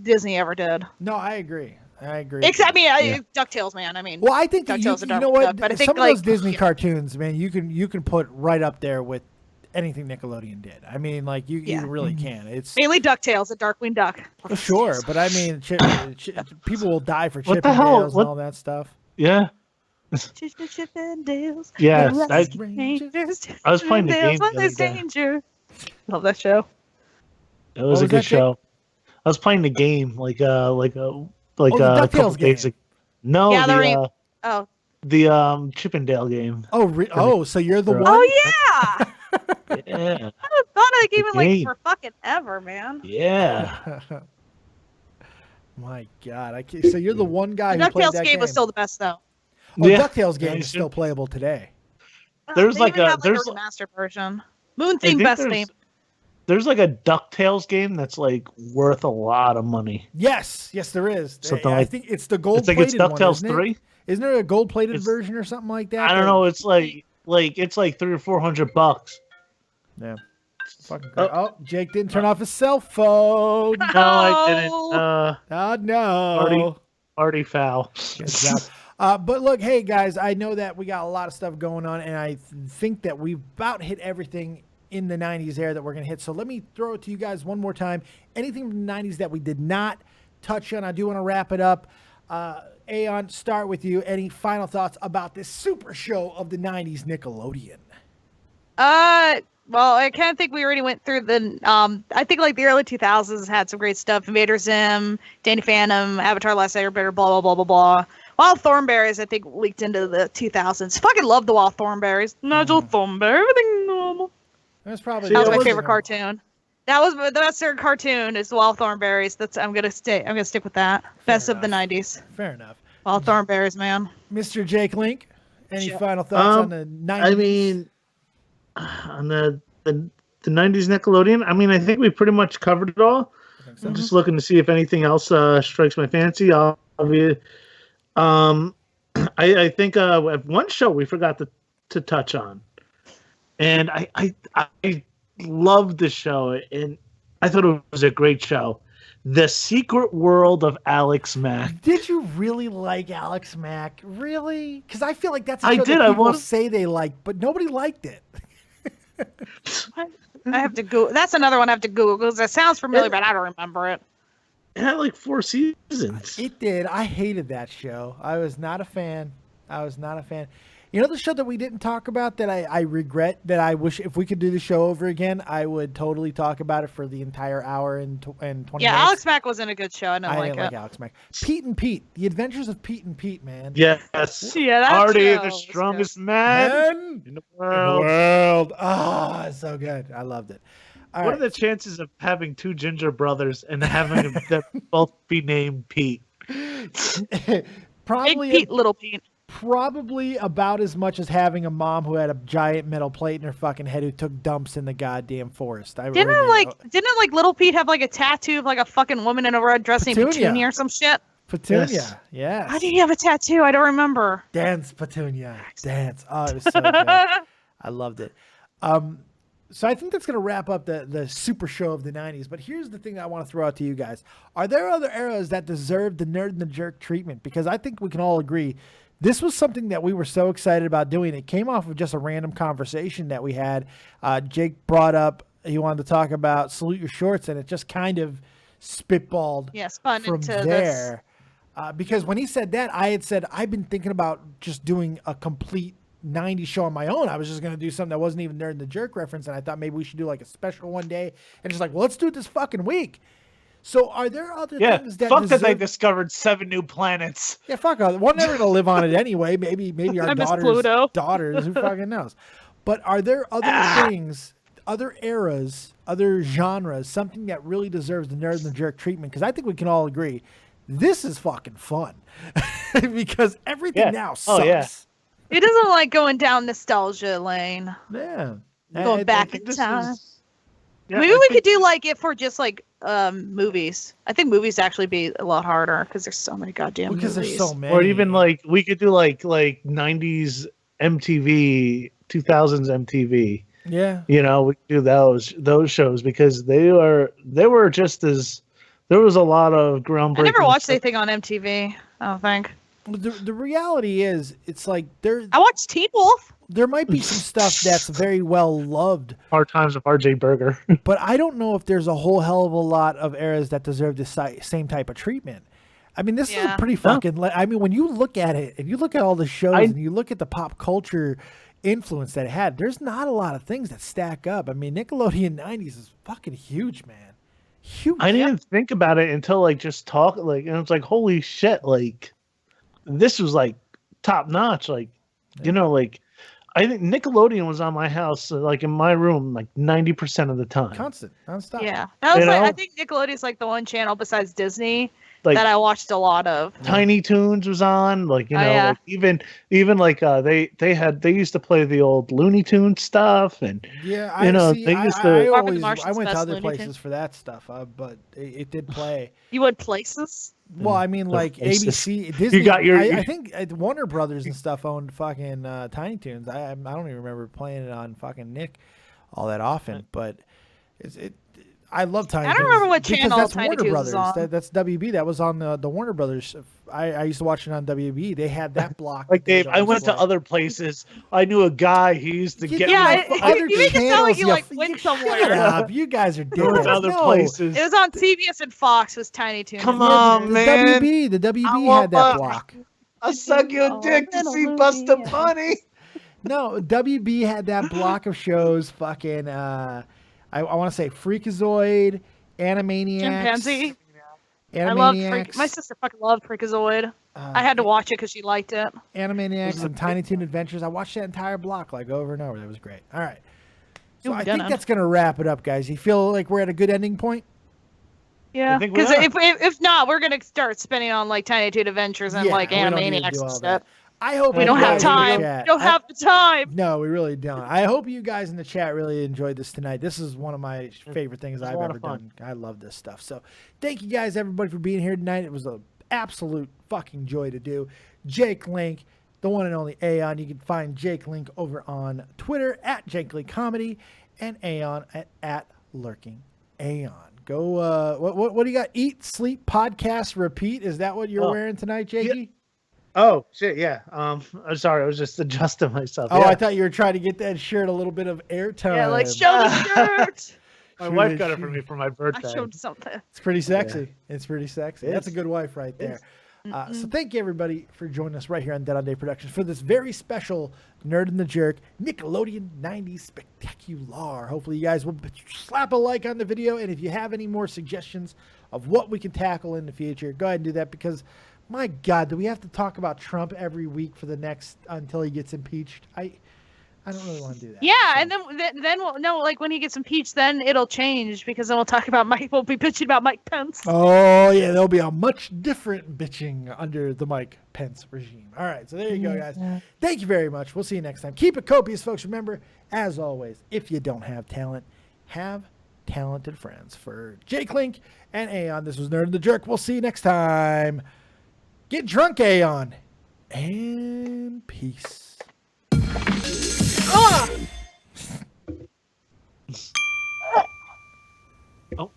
Disney ever did. No, I agree. DuckTales, man. I mean, well, I think DuckTales you know what? But I think some of those Disney cartoons, man, you can put right up there with anything Nickelodeon did. I mean, like you really can. It's mainly DuckTales, a Darkwing Duck. Well, sure, but I mean, people will die for Chip and Dales and all that stuff. Yeah. Chip and Dales. Yes, I was playing the game. Danger. Love that show. It was a good show. I was playing the game the a couple days ago. No, the Chip and Dale game. Oh, so you're the one? Oh yeah. Yeah. I thought of the game like for fucking ever, man. Yeah. My God, so you're the one guy who played that game. DuckTales game was still the best though. DuckTales game is still playable today. There's a remastered version. Moon theme, best theme. There's like a DuckTales game that's like worth a lot of money. Yes, there is. I think it's the gold-plated it's DuckTales 3. Isn't there a gold-plated version or something like that? I don't know. It's like it's like $300 or $400. Yeah. Fucking Jake didn't turn off his cell phone. No, I didn't. Oh no. Already foul. Good job. But look, hey guys, I know that we got a lot of stuff going on, and I think that we've about hit everything in the 90s era that we're going to hit. So let me throw it to you guys one more time. Anything from the 90s that we did not touch on, I do want to wrap it up. Aion, start with you. Any final thoughts about this super show of the 90s Nickelodeon? Well, I kind of think we already went through I think like the early 2000s had some great stuff. Invader Zim, Danny Phantom, Avatar Last Airbender, blah, blah, blah, blah, blah. Wild Thornberries, I think, leaked into the 2000s. Fucking love the Wild Thornberries. Nigel Thornberry, everything normal. That was my favorite cartoon. That was the best cartoon is the Wild Thornberries. I'm gonna stick with that. Best of the 90s. Fair enough. Wild Thornberries, man. Mr. Jake Link, any final thoughts on the 90s? I mean, on the 90s Nickelodeon, I mean, I think we pretty much covered it all. I'm just looking to see if anything else strikes my fancy. I think one show we forgot to touch on, and I loved the show, and I thought it was a great show. The Secret World of Alex Mack. Did you really like Alex Mack? Really? Because I feel like that's a show that people say they like, but nobody liked it. I have to Google. That's another one I have to Google because it sounds familiar, but I don't remember it. It had like 4 seasons. It did. I hated that show. I was not a fan. You know the show that we didn't talk about that I regret, that I wish if we could do the show over again, I would totally talk about it for the entire hour and 20 minutes. Yeah, Alex Mack wasn't a good show. I didn't like Alex Mack. Pete and Pete. The Adventures of Pete and Pete, man. Yes. Yeah, that's Artie, the strongest man in the world. Oh, it's so good. I loved it. What are the chances of having 2 ginger brothers and having them both be named Pete? Probably Big Pete, Little Pete. Probably about as much as having a mom who had a giant metal plate in her fucking head who took dumps in the goddamn forest. Didn't Little Pete have like a tattoo of like a fucking woman in a red dress named Petunia or some shit? Petunia, yes. Why did he have a tattoo? I don't remember. Dance, Petunia, dance. Oh, it was so good. I loved it. So I think that's going to wrap up the super show of the 90s. But here's the thing I want to throw out to you guys. Are there other eras that deserve the nerd and the jerk treatment? Because I think we can all agree this was something that we were so excited about doing. It came off of just a random conversation that we had. Jake brought up, he wanted to talk about Salute Your Shorts, and it just kind of spitballed from there. Because when he said that, I had said, I've been thinking about just doing a complete 90s show on my own. I was just going to do something that wasn't even Nerd and the Jerk reference, and I thought maybe we should do like a special one day. And just like, well, let's do it this fucking week. So are there other things that fuck that they discovered 7 new planets? Yeah, fuck. We're never gonna live on it anyway. Maybe our daughters. Who fucking knows? But are there other things, other eras, other genres, something that really deserves the Nerd and the Jerk treatment? Because I think we can all agree, this is fucking fun. Because everything now sucks. Oh, yeah. It doesn't like going down nostalgia lane. Yeah. Going back in time. Maybe we could do like it for just like movies. I think movies actually be a lot harder because there's so many goddamn movies. There's so many. Or even like we could do like 90s MTV, 2000s MTV. Yeah. You know, we could do those shows because they were just as there was a lot of groundbreaking. I never watched anything on MTV, I don't think. The reality is, it's like I watched Teen Wolf. There might be some stuff that's very well loved. Hard Times of R.J. Berger. But I don't know if there's a whole hell of a lot of eras that deserve the same type of treatment. I mean, this is a pretty fucking... I mean, when you look at it, and you look at all the shows, and you look at the pop culture influence that it had, there's not a lot of things that stack up. I mean, Nickelodeon 90s is fucking huge, man. Huge. I didn't think about it until, like, just talk, like, and it's like, holy shit, like, this was, like, top notch. Like, you know, like... I think Nickelodeon was on my house, like in my room, like 90% of the time. Constant, nonstop. Yeah, I think Nickelodeon's like the one channel besides Disney that I watched a lot of. Tiny Toons was on, like like even like they used to play the old Looney Tunes stuff, and I went to other places for that stuff, but it did play. You went places? Well, I mean, like ABC, Disney. You got I think Warner Brothers and stuff owned fucking Tiny Toons. I don't even remember playing it on fucking Nick all that often, but I love Tiny Toons. I don't remember what channel that's Tiny Warner Toons Brothers. was on. That's WB. That was on the Warner Brothers. I used to watch it on WB. They had that block. Like Dave, I went to other places. I knew a guy who used to get other you make it sound like you went somewhere. Shut up. You guys are doing other places. It was on CBS and Fox. Was Tiny Toons. Come on, man. The WB had that block. I suck your dick to see Buster Bunny. No, WB had that block of shows. Fucking, I want to say Freakazoid, Animaniacs. Chimpanzee. Animaniacs. I love my sister fucking loved Freakazoid. I had to watch it because she liked it. Animaniacs and Tiny Toon Adventures. I watched that entire block like over and over. That was great. All right. So I think that's going to wrap it up, guys. You feel like we're at a good ending point? Yeah, because if not, we're going to start spending on like Tiny Toon Adventures and like Animaniacs and stuff. I hope we don't have time. We don't have the time. No, we really don't. I hope you guys in the chat really enjoyed this tonight. This is one of my favorite things I've ever done. I love this stuff. So thank you guys, everybody, for being here tonight. It was an absolute fucking joy to do. Jake Link, the one and only Aion. You can find Jake Link over on Twitter at Jake Link Comedy and Aion at Lurking Aion. Go. What do you got? Eat, sleep, podcast, repeat. Is that what you're wearing tonight, Jakey? Yeah. Oh shit, yeah. I'm sorry, I was just adjusting myself. Oh, yeah. I thought you were trying to get that shirt a little bit of airtime. Yeah, like show the shirt. My wife got it for me for my birthday. I showed something. It's pretty sexy. Yeah. It's pretty sexy. That's a good wife right there. So thank you everybody for joining us right here on Dead on Day Productions for this very special Nerd and the Jerk Nickelodeon 90s Spectacular. Hopefully you guys will slap a like on the video, and if you have any more suggestions of what we can tackle in the future, go ahead and do that, because my God, do we have to talk about Trump every week for the next until he gets impeached? I don't really want to do that. Yeah, So. and then we'll no, like when he gets impeached, then it'll change because then we'll talk about Mike. We'll be bitching about Mike Pence. Oh yeah, there'll be a much different bitching under the Mike Pence regime. All right, so there you go, guys. Thank you very much. We'll see you next time. Keep it copious, folks. Remember, as always, if you don't have talent, have talented friends. For Jake Link and Aion, this was Nerd and the Jerk. We'll see you next time. Get drunk, Aion, and peace. Ah! Oh.